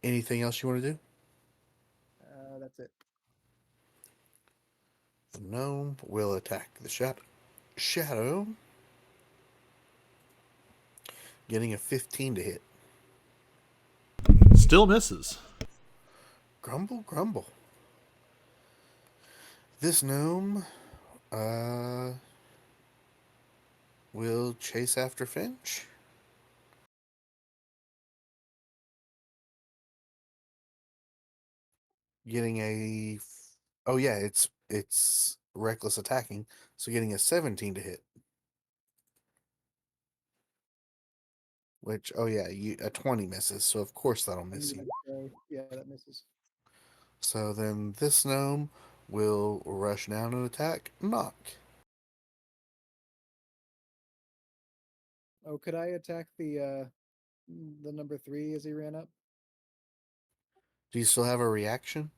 S2: Anything else you want to do?
S6: That's it.
S2: The gnome will attack the shadow, getting a 15 to hit.
S1: Still misses.
S2: Grumble, grumble. This gnome uh, will chase after Finch, getting a. Oh yeah, it's reckless attacking, so getting a 17 to hit. Which oh yeah, a 20 misses, so of course that'll
S6: I'm
S2: miss
S6: gonna
S2: you.
S6: say, yeah, that misses.
S2: So then this gnome will rush down and attack Knock.
S6: Oh, could I attack the number 3 as he ran up?
S2: Do you still have a reaction?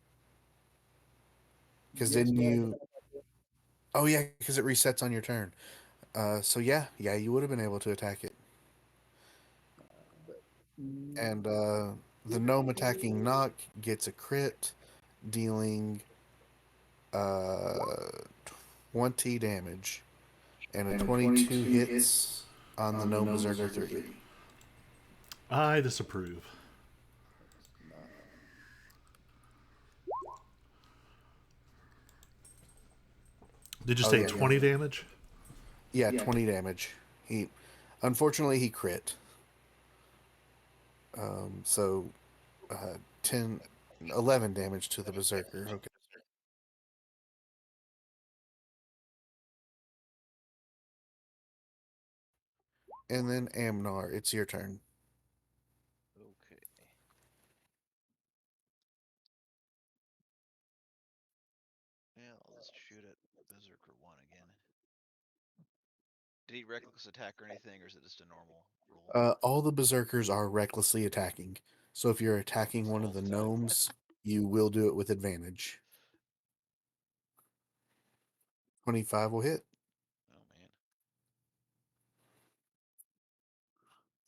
S2: Because
S6: Yes,
S2: didn't
S6: but I
S2: you? Oh yeah, because it resets on your turn. So yeah, you would have been able to attack it.
S6: but
S2: And the gnome attacking Knock gets a crit, dealing uh 20 damage, and a 22 hits on the gnome berserker 3.
S1: I disapprove.
S6: not.
S1: Did you
S2: Oh
S1: say
S2: yeah,
S1: 20 damage?
S2: yeah, 20 damage. He unfortunately he crit. So uh 10 11 damage to the berserker. Okay. And then Amnar, it's your turn.
S5: Okay. Yeah, I'll just shoot at Berserker 1 again. Did he reckless attack or anything, or is it just a normal roll?
S2: All the berserkers are recklessly attacking. So if you're attacking one of
S5: All
S2: the
S5: the time.
S2: gnomes, you will do it with advantage. 25 will hit.
S5: Oh man.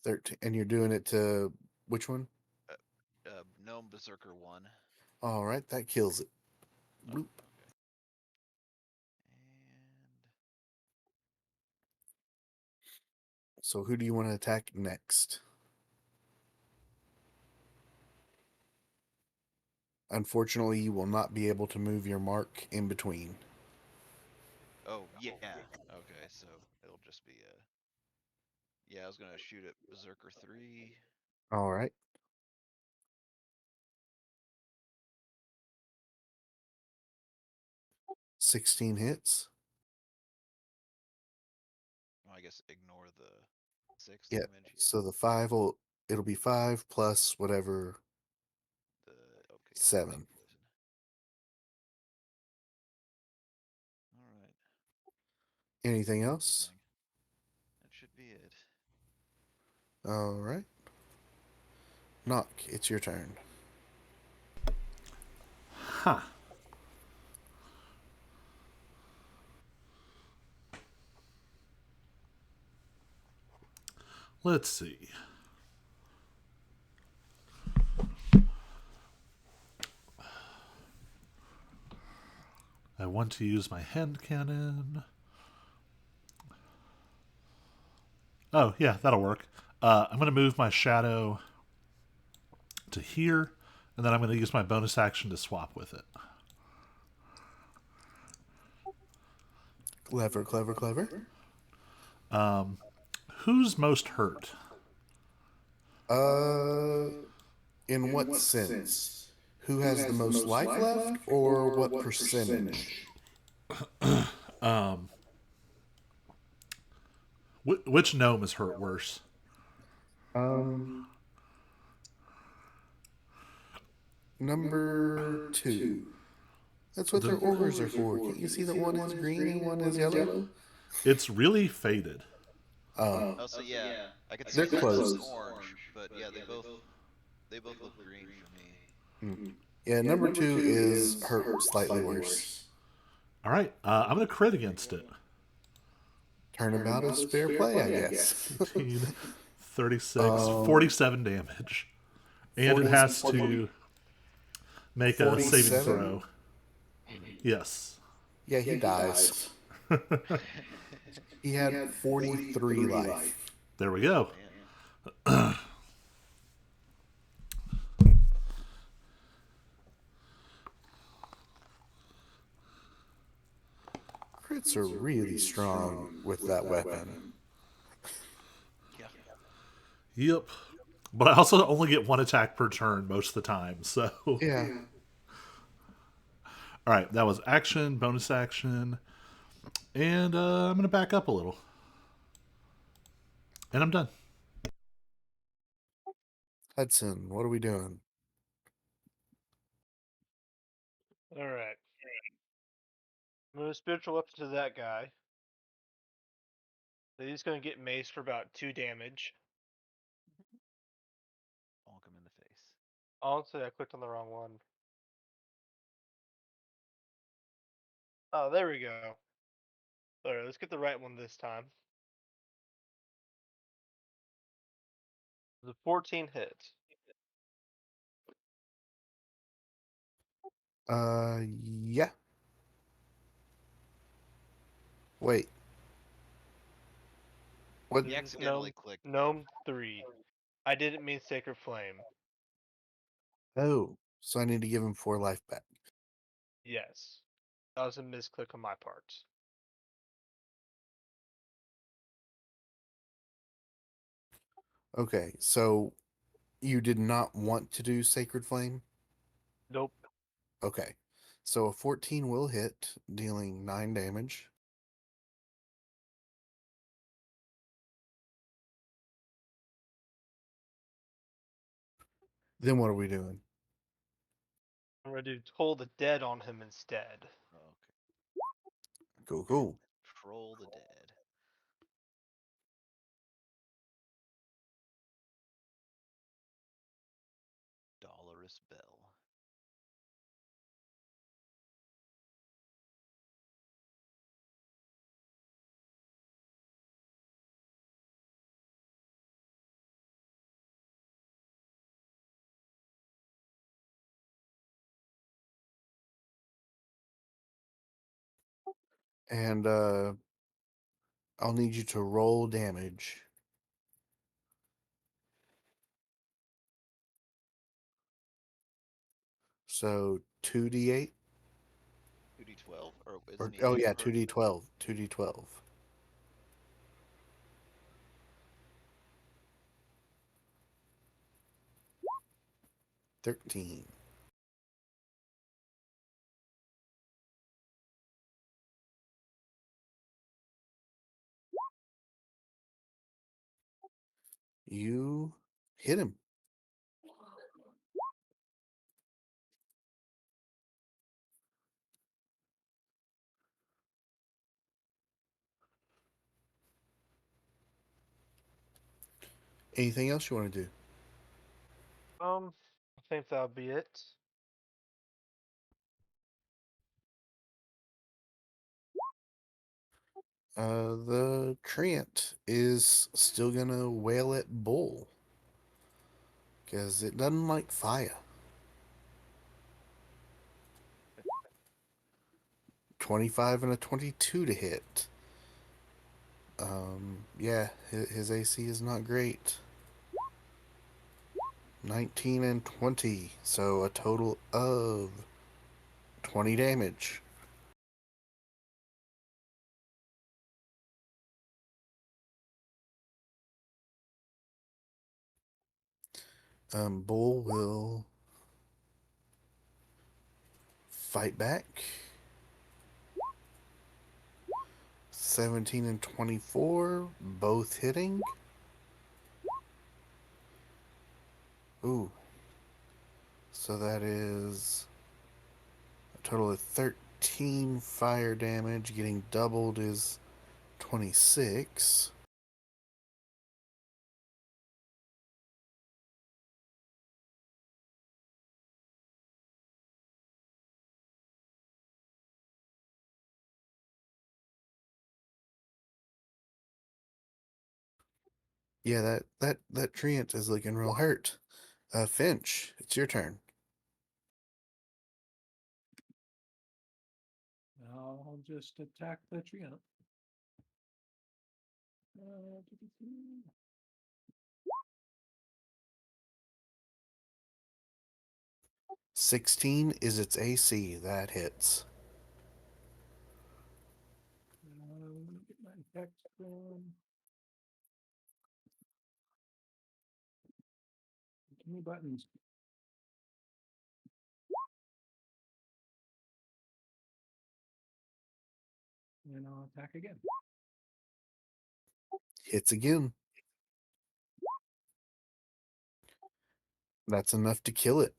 S2: 13, and you're doing it to which one?
S5: Gnome Berserker 1.
S2: All right, that kills it.
S5: Oh,
S2: Bloop.
S5: okay. And
S2: So who do you want to attack next? Unfortunately, you will not be able to move your mark in between.
S5: oh yeah. Okay, so it'll just be yeah, I was gonna shoot at Berserker 3.
S2: All right. 16 hits.
S5: Well, I guess ignore the 6
S2: Yeah.
S5: damage. Yeah.
S2: So the 5 will it'll be 5 plus whatever
S5: The okay, yeah, the
S2: 7.
S5: poison. All right.
S2: Anything else?
S5: Everything. That should be it.
S2: All right. Knock, it's your turn.
S1: Huh. Let's see. I want to use my hand cannon. Oh, yeah, that'll work. I'm going to move my shadow to here, and then I'm going to use my bonus action to swap with it.
S2: Clever, clever, clever.
S1: Who's most hurt?
S2: Uh, in what sense? Who has the most life left, or what percentage?
S1: Which gnome is hurt worse?
S2: Um, number 2. That's what their auras are for. Can't you see that one is green and one is yellow?
S1: It's really faded.
S2: Oh,
S5: Oh, so yeah, I could
S2: they're
S5: see one that's
S2: close.
S5: orange, but yeah, they both look green for me.
S2: Hmm. Yeah, number two is hurt slightly worse.
S1: All right, I'm going to crit against it.
S2: Turnabout is fair play, I guess.
S1: 18, 36,
S2: um,
S1: 47 damage. And it
S2: 40,
S1: has to make a saving
S2: 47?
S1: throw. Yes.
S2: Yeah, he dies. He had 43 life.
S1: There we go.
S5: Man,
S2: Crits are really strong with that weapon.
S5: yeah.
S1: Yep. But I also only get one attack per turn most of the time. So, all
S2: Yeah.
S1: right, that was action, bonus action, and I'm going to back up a little. And I'm done.
S2: Hudson, what are we doing?
S3: Alright. Move spiritual weapon to that guy. So he's gonna get mace for about 2 damage.
S5: Bonk him in the face.
S3: Honestly, I clicked on the wrong one. Oh, there we go. Alright, let's get the right one this time. The 14 hit.
S2: Yeah. Wait. What?
S5: He accidentally clicked.
S3: Gnome 3. I didn't mean Sacred Flame.
S2: Oh, so I need to give him 4 life back.
S3: Yes. That was a misclick on my part.
S2: Okay, so you did not want to do Sacred Flame?
S3: Nope.
S2: Okay. So a 14 will hit, dealing 9 damage. Then what are we doing?
S3: I'm ready to toll the dead on him instead.
S5: Okay.
S2: Cool, cool.
S5: Troll the dead. Dolorous Bell.
S2: And I'll need you to roll damage. So 2d8?
S5: 2d12, or
S2: Or
S5: isn't he
S2: oh
S5: hitting
S2: yeah,
S5: for?
S2: 2d12. 2d12. 13. You hit him. Anything else you want to do?
S3: I think that'll be it.
S2: The Treant is still gonna wail at Bull because it doesn't like fire. 25 and a 22 to hit. Yeah, his AC is not great. 19 and 20, so a total of 20 damage. Bull will fight back. 17 and 24, both hitting. Ooh. So that is Total of 13 fire damage. Getting doubled is 26. Yeah, that treant is looking real hurt. Finch, it's your turn.
S6: I'll just attack the tree up.
S2: 16 is its AC. That hits.
S6: I'm gonna get my attack going. Give me buttons. And I'll attack again.
S2: Hits again. That's enough to kill it.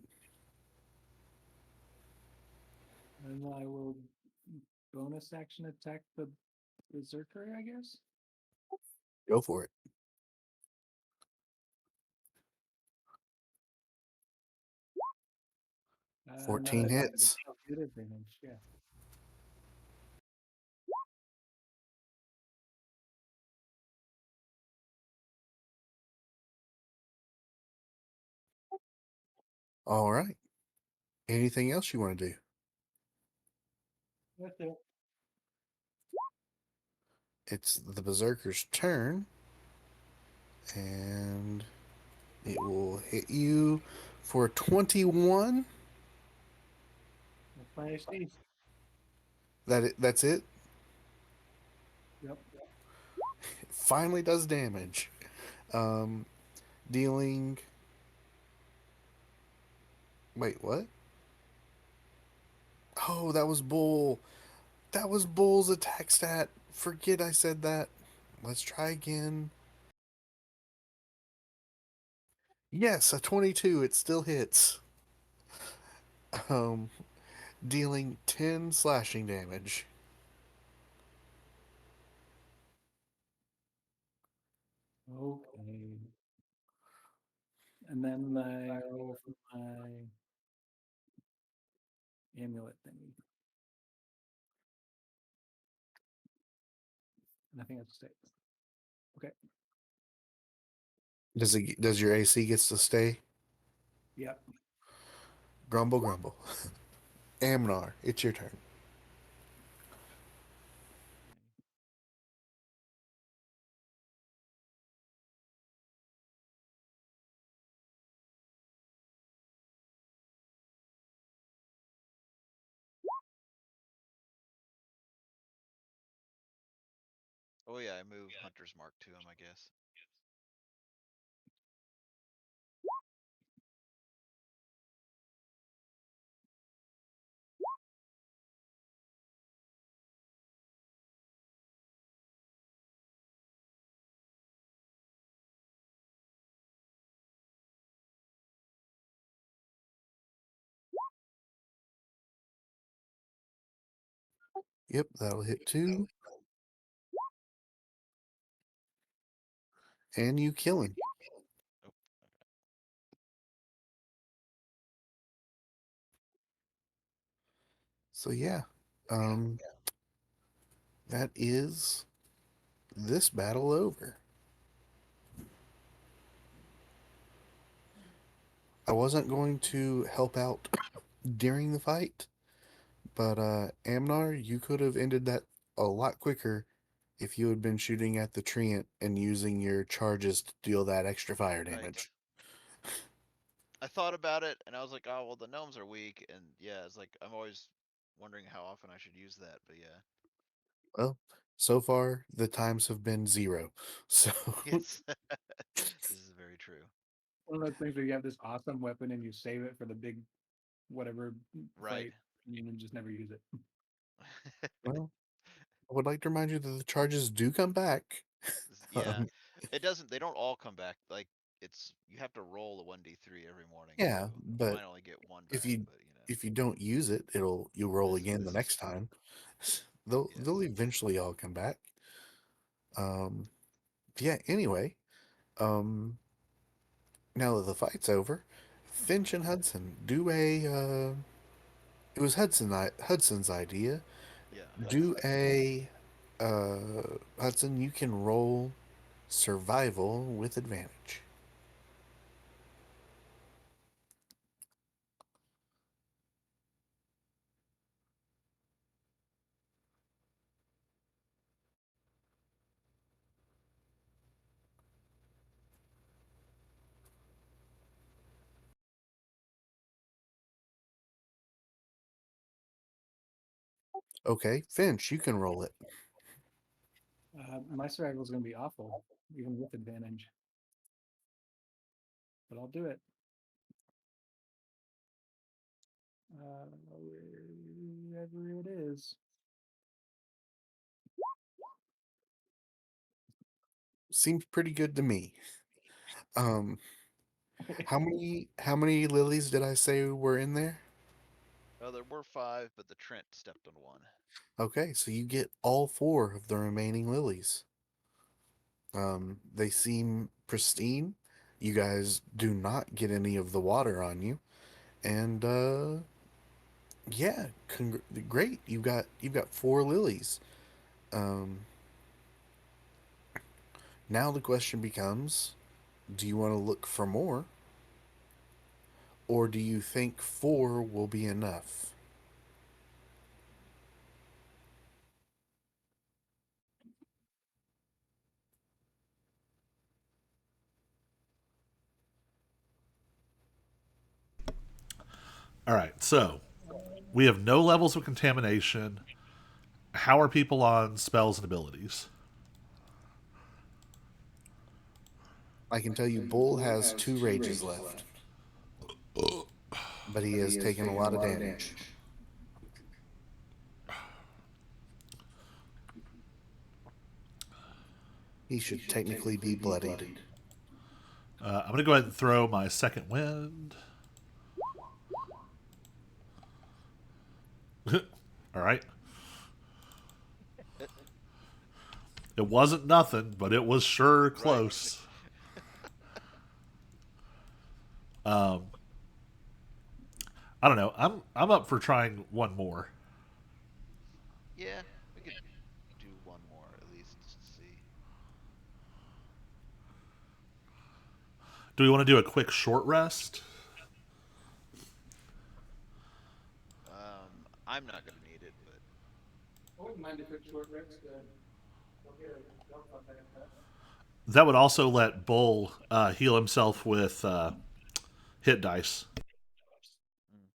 S6: And I will bonus action attack the berserker, I guess.
S2: Go for it. 14
S6: Another
S2: hits.
S6: good advantage, yeah.
S2: All right. Anything else you want to do?
S6: That's it.
S2: It's the berserker's turn. And it will hit you for 21.
S6: That's my AC.
S2: That's it.
S6: Yep.
S2: It finally does damage. Um, dealing. Wait, what? Oh, that was Bull. That was Bull's attack stat. Forget I said that. Let's try again. Yes, a 22. It still hits. Um, dealing 10 slashing damage.
S6: Okay. And then I roll for my amulet thingy. And I think that's 6. Okay.
S2: Does your AC gets to stay?
S6: Yep.
S2: Grumble, grumble. Amnar, it's your turn.
S5: Oh yeah, I move Hunter's Mark to him, I guess.
S2: Yep, that'll hit too. And you kill him.
S5: Oh, okay.
S2: So yeah, um, that is this battle over. I wasn't going to help out during the fight, but Amnar, you could have ended that a lot quicker if you had been shooting at the treant and using your charges to deal that extra fire
S5: Right.
S2: damage.
S5: I thought about it and I was like, oh well, the gnomes are weak, and yeah, it's like I'm always wondering how often I should use that, but yeah.
S2: Well, so far the times have been 0. So
S5: Yes. This is very true.
S6: One of those things where you have this awesome weapon and you save it for the big whatever
S5: Right.
S6: fight and you just never use it.
S2: well, I would like to remind you that the charges do come back.
S5: Yeah. They don't all come back. Like, you have to roll a 1d3 every morning, so
S2: Yeah, but
S5: might only get one
S2: if
S5: back,
S2: you
S5: but
S2: if you don't use it, you'll roll again the
S5: This is
S2: next time. They'll
S5: yes.
S2: eventually all come back. Yeah. Anyway, um, now that the fight's over, Finch and Hudson do a. It was Hudson's idea.
S5: Yeah.
S2: Do a. Hudson, you can roll survival with advantage. Okay, Finch, you can roll it.
S6: My survival is going to be awful, even with advantage. But I'll do it. Wherever it is.
S2: Seems pretty good to me. Um, how many lilies did I say were in there?
S5: Oh, there were 5, but the Trent stepped on one.
S2: Okay, so you get all 4 of the remaining lilies. They seem pristine. You guys do not get any of the water on you, and yeah, great. You've got 4 lilies. Um, Now the question becomes: do you want to look for more, or do you think 4 will be enough?
S1: All right, so we have no levels of contamination. How are people on spells and abilities?
S2: I can tell you, Bull has 2 rages left, but he has taken a lot of damage. He should technically be bloodied.
S1: I'm going to go ahead and throw my second wind. All right. It wasn't nothing, but it was sure
S5: Right.
S1: close. Um, I don't know. I'm up for trying one more.
S5: Yeah, we could do one more at least just to see.
S1: Do we want to do a quick short rest?
S5: I'm not gonna need it, but
S4: I wouldn't mind a quick short rest. Don't get a don't fuck that.
S1: That would also let Bull heal himself with hit dice.
S5: mm,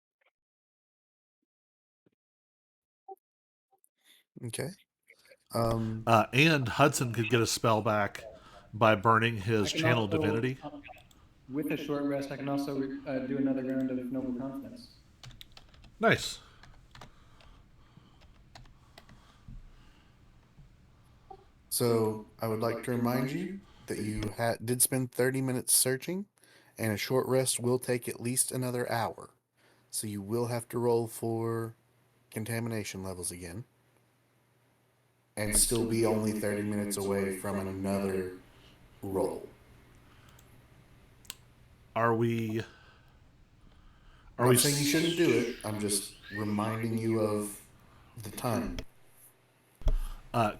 S2: Okay. Um,
S1: And Hudson could get a spell back by burning
S4: I
S1: his
S4: can
S1: channel
S4: also,
S1: divinity.
S4: with a short rest, I can also do another round of noble confidence.
S1: Nice.
S2: so I would like to remind you that you did spend 30 minutes searching, and a short rest will take at least another hour. So you will have to roll for contamination levels again, and still be only 30 minutes away from another roll.
S1: Are we?
S2: I'm
S1: Are we?
S2: not saying you shouldn't do it. I'm just reminding you of the time.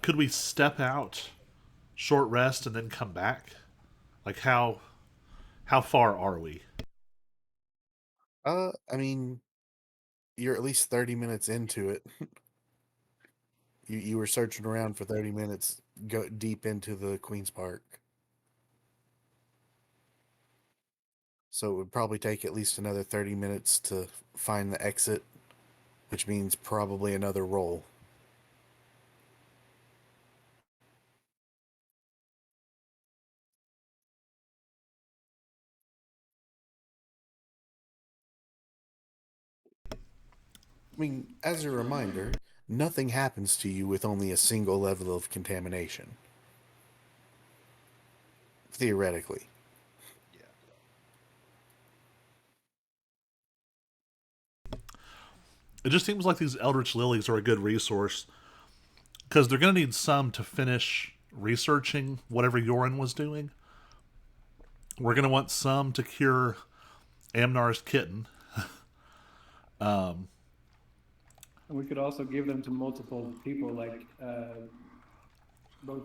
S1: Could we step out, short rest, and then come back? Like how far are we?
S2: I mean, you're at least 30 minutes into it. You were searching around for 30 minutes, go deep into the Queen's Park. So it would probably take at least another 30 minutes to find the exit, which means probably another roll. I mean, as a reminder, nothing happens to you with only a single level of contamination. Theoretically.
S5: yeah.
S1: It just seems like these Eldritch Lilies are a good resource because they're going to need some to finish researching whatever Yorin was doing. We're going to want some to cure Amnar's kitten.
S4: And we could also give them to multiple people, like both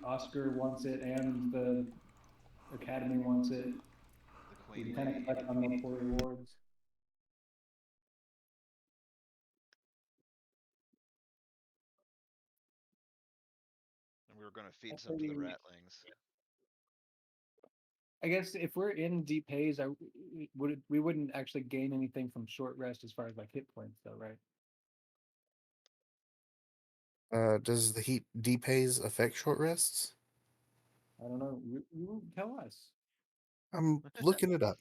S4: Oscar wants it and the Academy wants it.
S5: The
S4: We
S5: queen
S4: can
S5: may
S4: kind of
S5: need
S4: collect
S5: it.
S4: on multiple rewards.
S5: And we were going to feed some to the
S4: Actually,
S5: ratlings.
S4: I guess if we're in deep haze, we wouldn't actually gain anything from short rest as far as like hit points, though, right?
S2: Does the heat deep haze affect short rests?
S4: I don't know. You tell us.
S2: I'm looking it up.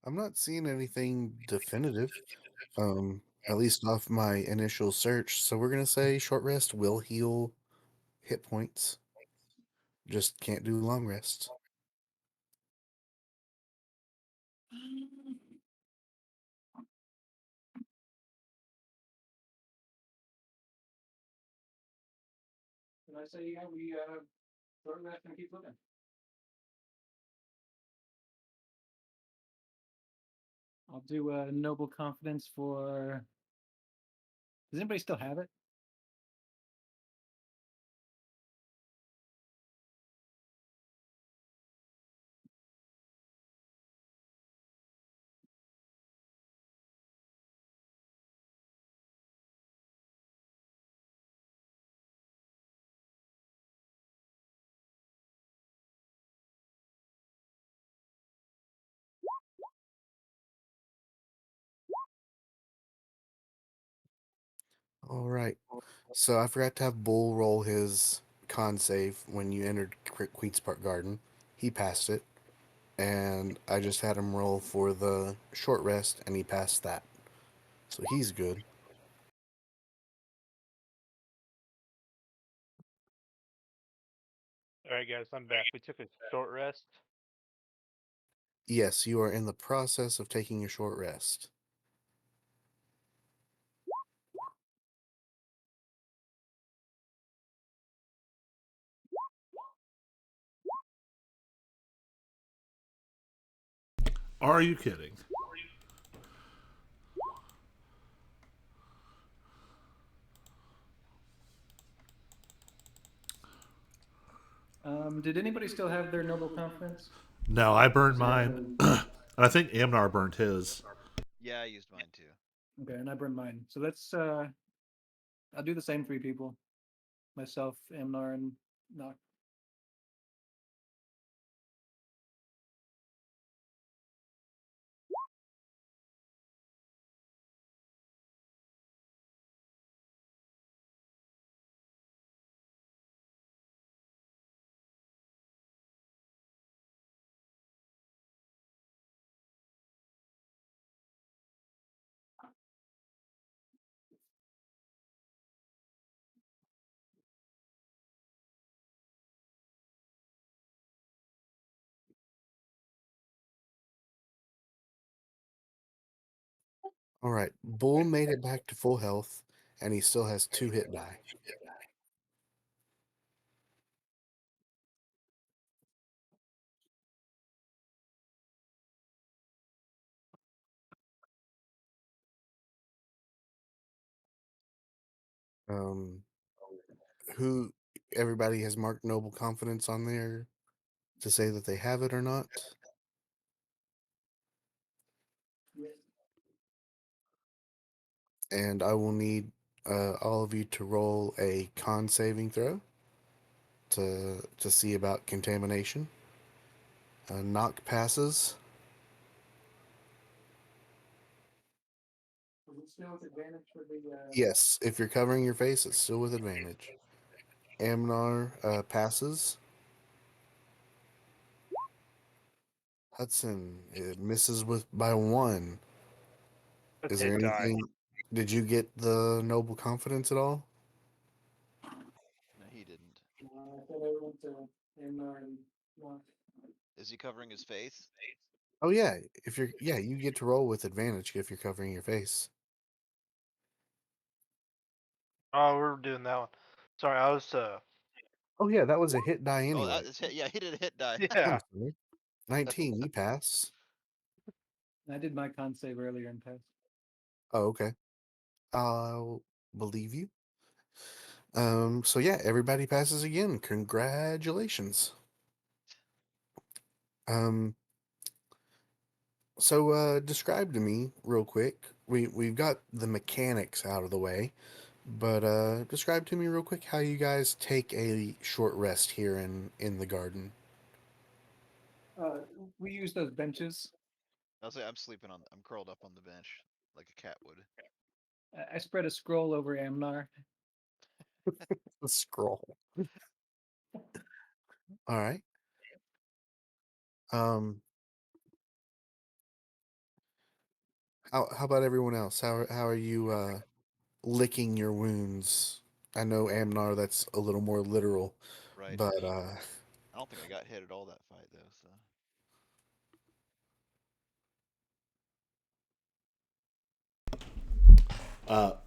S2: I'm not seeing anything definitive. At least off my initial search. So we're gonna say short rest will heal hit points. Just can't do long rest.
S4: Can I say, yeah, we short rest and keep looking? I'll do a noble confidence for. Does anybody still have it?
S2: All right. So I forgot to have Bull roll his con save when you entered Queen's Park Garden. He passed it, and I just had him roll for the short rest, and he passed that. So he's good.
S3: All right, guys, I'm back. We took a short rest.
S2: Yes, you are in the process of taking a short rest.
S1: Are you kidding?
S4: Did anybody still have their noble confidence?
S1: No, I burned
S4: Does it have
S1: mine.
S4: a?
S1: And I think Amnar burned his.
S5: Yeah, I used mine too.
S4: Okay, and I burned mine. So let's. I'll do the same 3 people. Myself, Amnar, and Nock.
S2: All right. Bull made it back to full health, and he still has 2 hit die. Um, who everybody has marked noble confidence on there to say that they have it or not. and I will need all of you to roll a con saving throw to see about contamination. Knock passes.
S6: Is it still with advantage for the?
S2: Yes, if you're covering your face, it's still with advantage. Amnar passes. Hudson, it misses with by one.
S3: Let's
S2: Is there
S3: hit die.
S2: anything? Did you get the noble confidence at all?
S5: No, he didn't.
S6: I thought I went to MR and one.
S5: Is he covering his face?
S2: Oh yeah, if you're you get to roll with advantage if you're covering your face.
S3: Oh, we're doing that one. Sorry, I was
S2: Oh yeah, that was a hit die
S5: Oh,
S2: anyway.
S5: that is hit. Yeah, he did a hit die.
S2: I'm
S3: yeah.
S2: sorry. 19, you pass.
S6: I did my con save earlier and passed.
S2: Oh, okay. I'll believe you. So yeah, everybody passes again. Congratulations. Um, so describe to me real quick. We've got the mechanics out of the way, but describe to me real quick how you guys take a short rest here in the garden.
S6: Uh, we use those benches.
S5: I'll say I'm sleeping on. I'm curled up on the bench like a cat would.
S6: I spread a scroll over Amnar.
S2: The scroll. All right. Um, how about everyone else? How are you licking your wounds? I know Amnar, that's a little more literal,
S5: Right.
S2: but
S5: I don't think I got hit at all that fight though. So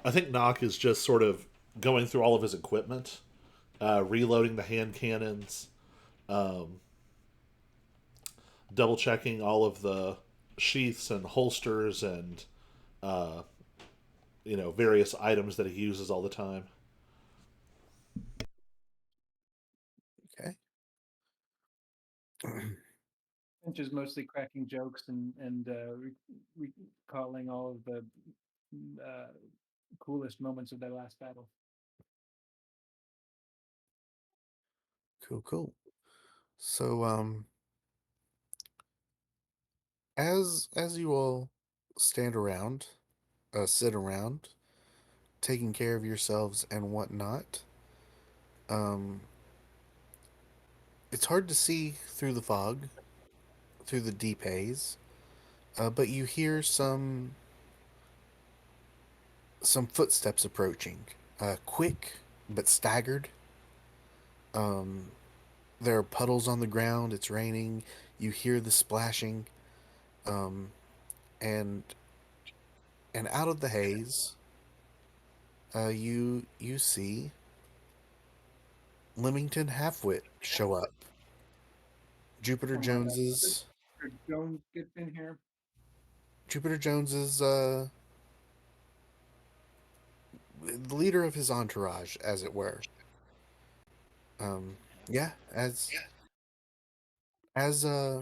S1: I think Nock is just sort of going through all of his equipment, reloading the hand cannons, um, double checking all of the sheaths and holsters and uh, various items that he uses all the time.
S2: okay.
S6: Bench is mostly cracking jokes and recalling all of the uh, coolest moments of their last battle.
S2: Cool, cool. So as you all stand around, sit around, taking care of yourselves and whatnot, um, it's hard to see through the fog, through the deep haze, but you hear some footsteps approaching, quick but staggered. Um, there are puddles on the ground. It's raining. You hear the splashing, um, and out of the haze, you see Leamington Halfwit show up. Jupiter
S6: Come on,
S2: Jones's
S6: Jones gets in here.
S2: Jupiter Jones's the leader of his entourage, as it were. Um, yeah, as uh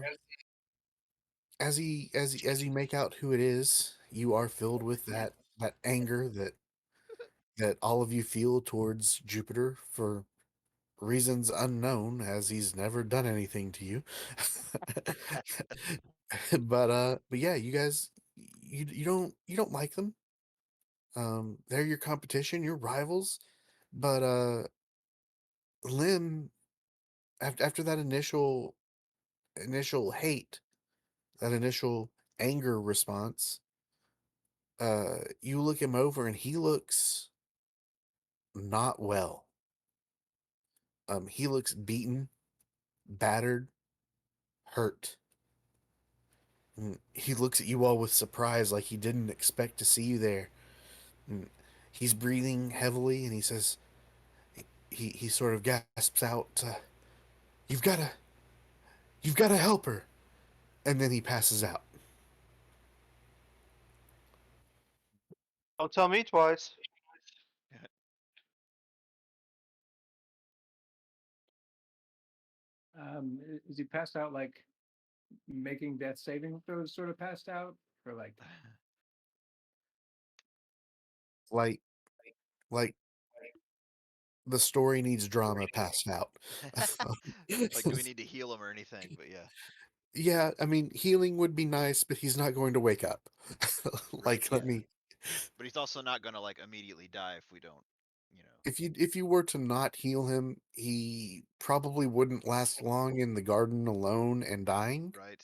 S2: as you make out who it is, you are filled with that anger that all of you feel towards Jupiter for reasons unknown, as he's never done anything to you. But yeah, you guys, you don't like them. They're your competition, your rivals. But Lim, after that initial hate, that initial anger response, you look him over and he looks not well. He looks beaten, battered, hurt. And he looks at you all with surprise, like he didn't expect to see you there. And he's breathing heavily, and he says, he sort of gasps out, "You've got to, you've got to help her," and then he passes out.
S3: Don't tell me twice.
S6: Is he passed out like making death saving throws? Sort of passed out, or like
S2: like like the story needs drama passed out.
S5: Like, do we need to heal him or anything? But yeah,
S2: Yeah, I mean, healing would be nice, but he's not going to wake up.
S5: right,
S2: Like, let
S5: yeah.
S2: me.
S5: But he's also not gonna like immediately die if we don't, you know.
S2: If you were to not heal him, he probably wouldn't last long in the garden alone and dying.
S5: Right.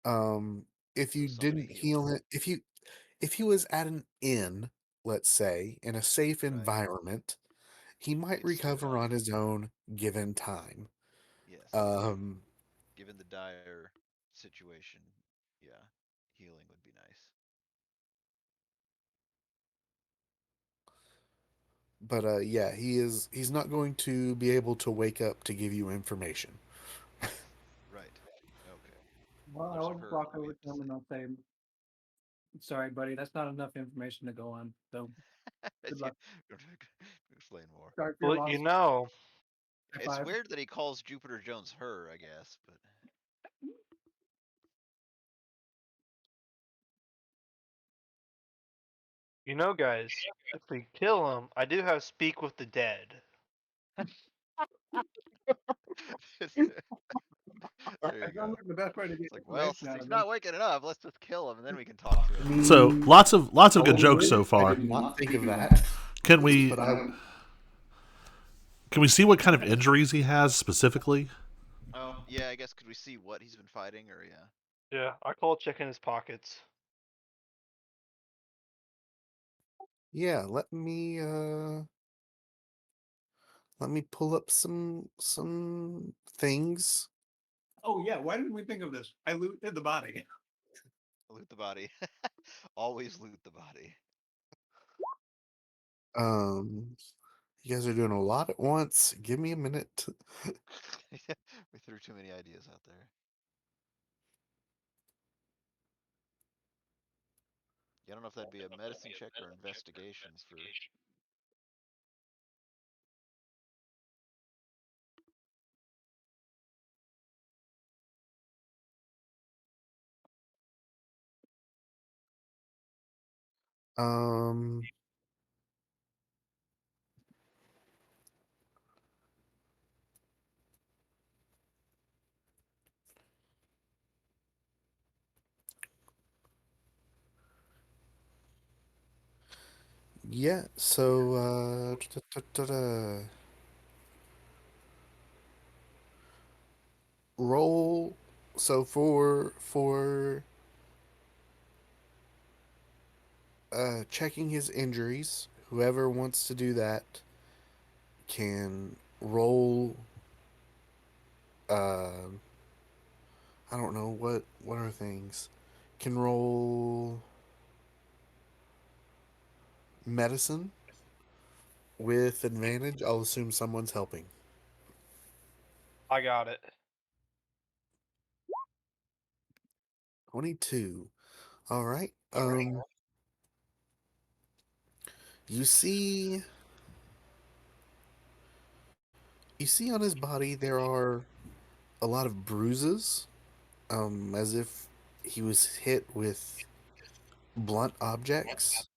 S2: Um, if
S5: So
S2: you
S5: somebody
S2: didn't
S5: heal him.
S2: heal him, if he was at an inn, let's say, in a safe
S5: Right.
S2: environment, he might
S5: He'd still
S2: recover on
S5: die.
S2: his own given time.
S5: Yes.
S2: Um,
S5: Given the dire situation, yeah, healing would be nice.
S2: but yeah, he's not going to be able to wake up to give you information.
S5: Right. Okay.
S6: Well,
S5: Well,
S6: I
S5: there's
S6: would
S5: her
S6: walk
S5: we
S6: over
S5: have
S6: to
S5: to
S6: him and I'll say, "Sorry, buddy, that's not enough information to go on. So good
S5: Yeah,
S6: luck.
S5: explain more.
S6: Sorry for your
S3: Well, you
S6: loss.
S3: know,
S6: High
S5: It's
S6: five."
S5: weird that he calls Jupiter Jones her, I guess, but
S3: guys, if we kill him, I do have speak with the dead.
S5: there
S6: That
S5: you
S6: sounds
S5: go.
S6: like the best way to get
S5: It's like, well,
S6: information
S5: since
S6: out
S5: he's
S6: of them.
S5: not waking up, let's just kill him and then we can talk to
S2: I
S5: him.
S1: So
S2: mean,
S1: lots of good
S2: I'll
S1: jokes
S2: admit
S1: so
S2: I
S1: far.
S2: did not think of that,
S1: Can we
S2: but I
S1: can we see what kind of injuries he has specifically?
S5: Oh, yeah, I guess could we see what he's been fighting or yeah.
S3: Yeah, I call checking his pockets.
S2: yeah, let me pull up some things.
S6: Oh yeah, why didn't we think of this? I looted the body.
S5: Loot the body. Always loot the body.
S2: Um, you guys are doing a lot at once. Give me a minute.
S5: We threw too many ideas out there. Yeah, I don't know if that'd be a medicine check or investigations for.
S2: Um, yeah. So, roll. So for checking his injuries, whoever wants to do that can roll. Uh, I don't know what are things. Can roll medicine with advantage. I'll assume someone's helping.
S3: I got it.
S2: 22. All right. You see you see on his body there are a lot of bruises, as if he was hit with blunt objects.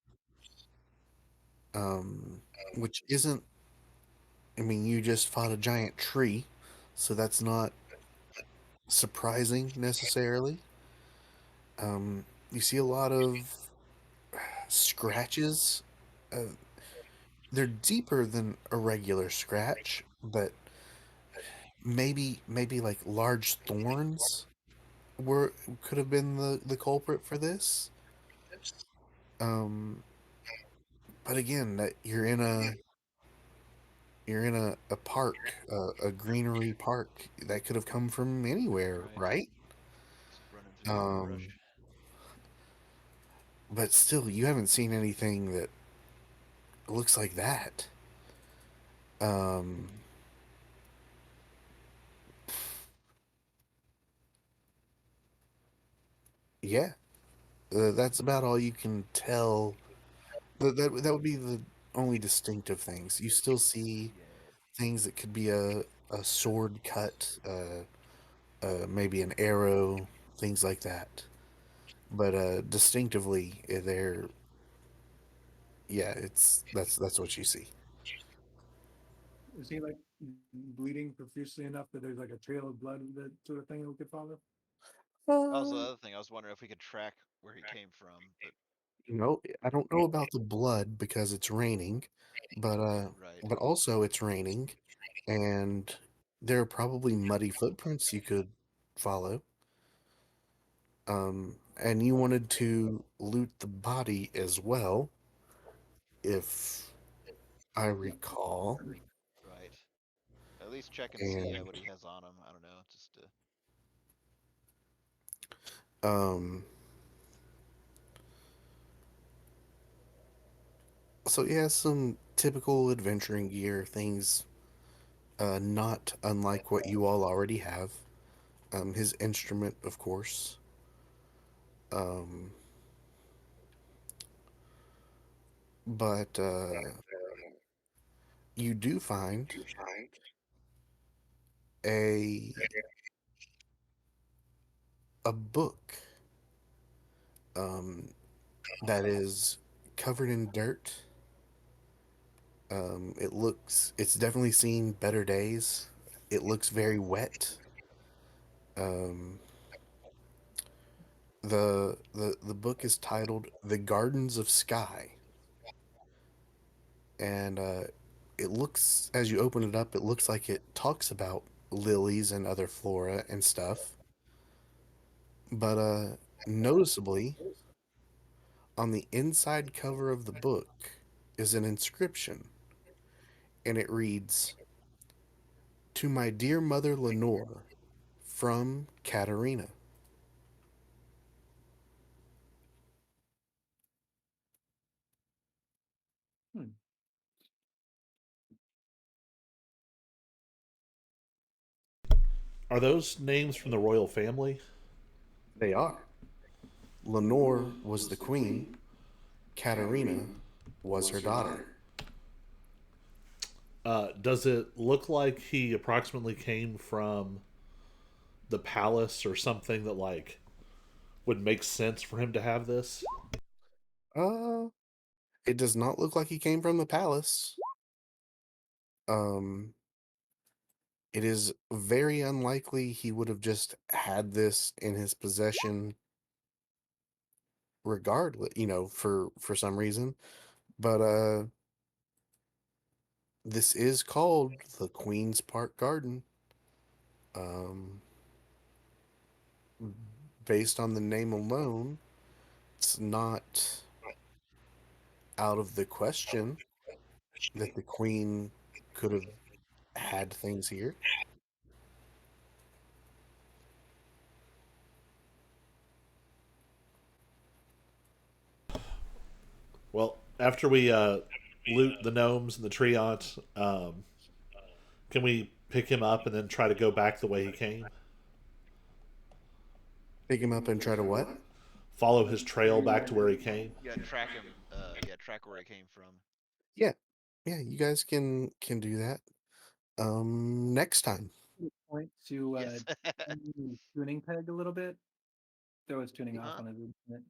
S2: Um, which isn't. I mean, you just fought a giant tree, so that's not surprising necessarily. You see a lot of scratches. Uh, they're deeper than a regular scratch, but maybe like large thorns were could have been the culprit for this. Um, but again, that you're in a park, a greenery park that could have come from anywhere,
S5: Right.
S2: right?
S5: Just running through the
S2: Um,
S5: underbrush.
S2: but still, you haven't seen anything that looks like that. Um, yeah, that's about all you can tell. That would be the only distinctive things. You still see
S5: Yeah.
S2: things that could be a sword cut, maybe an arrow, things like that. But distinctively, they're yeah, it's that's what you see.
S6: Is he like bleeding profusely enough that there's like a trail of blood, that sort of thing that we could follow?
S5: That was the
S2: Uh,
S5: other thing. I was wondering if we could track where he came from, but
S2: I don't know about the blood because it's raining,
S5: right.
S2: but also it's raining, and there are probably muddy footprints you could follow. And you wanted to loot the body as well, if I recall.
S5: Right. At least check and see
S2: And
S5: what he has on him. I don't know, just to
S2: um, so he has some typical adventuring gear, things not unlike what you all already have. His instrument, of course. Um, but you do find a a book um, that is covered in dirt. It's definitely seen better days. It looks very wet. Um, the book is titled "The Gardens of Sky," and it looks, as you open it up, it looks like it talks about lilies and other flora and stuff. But noticeably, on the inside cover of the book is an inscription, and it reads, "To my dear mother Lenore, from Katerina."
S6: Hmm.
S1: Are those names from the royal family?
S2: They are. Lenore was the queen, Katerina was her daughter.
S1: Does it look like he approximately came from the palace or something that like would make sense for him to have this?
S2: Uh, it does not look like he came from the palace. Um, it is very unlikely he would have just had this in his possession regardless, for some reason. But this is called the Queen's Park Garden. Um, Based on the name alone, it's not out of the question that the Queen could have had things here.
S1: Well, after we loot the gnomes and the treant, can we pick him up and then try to go back the way he came?
S2: Pick him up and try to what?
S1: Follow his trail back to where he came?
S5: yeah, track him. Yeah, track where he came from.
S2: Yeah, yeah, you guys can do that. Next time.
S6: Point to
S5: Yes.
S6: tuning peg a little bit. Throw his tuning off
S5: Huh?
S6: on his instrument.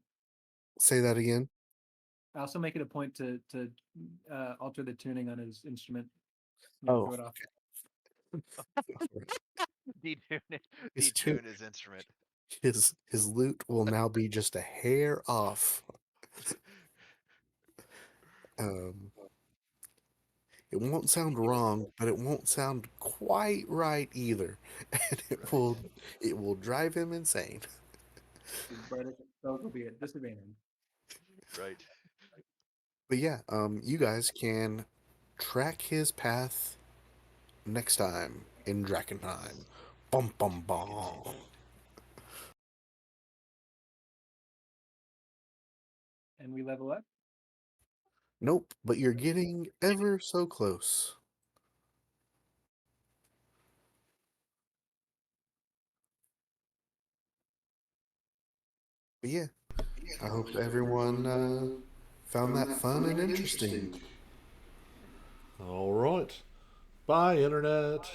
S2: Say that again.
S6: I also make it a point to alter the tuning on his instrument.
S2: Oh,
S6: Throw it off.
S5: Detune it.
S2: his tune,
S5: Detune his instrument.
S2: his lute will now be just a hair off. Um, it won't sound wrong, but it won't sound quite right either, and
S5: Right.
S2: it will drive him insane.
S6: His brightest spells will be at disadvantage.
S5: Right.
S2: But yeah, you guys can track his path next time in Drakkenheim.
S5: Yes.
S2: Bum bum
S5: To be
S2: bum.
S5: continued.
S6: And we level up.
S2: Nope, but you're getting ever so close. But yeah, I hope everyone found that fun and interesting.
S1: All right. Bye, Internet.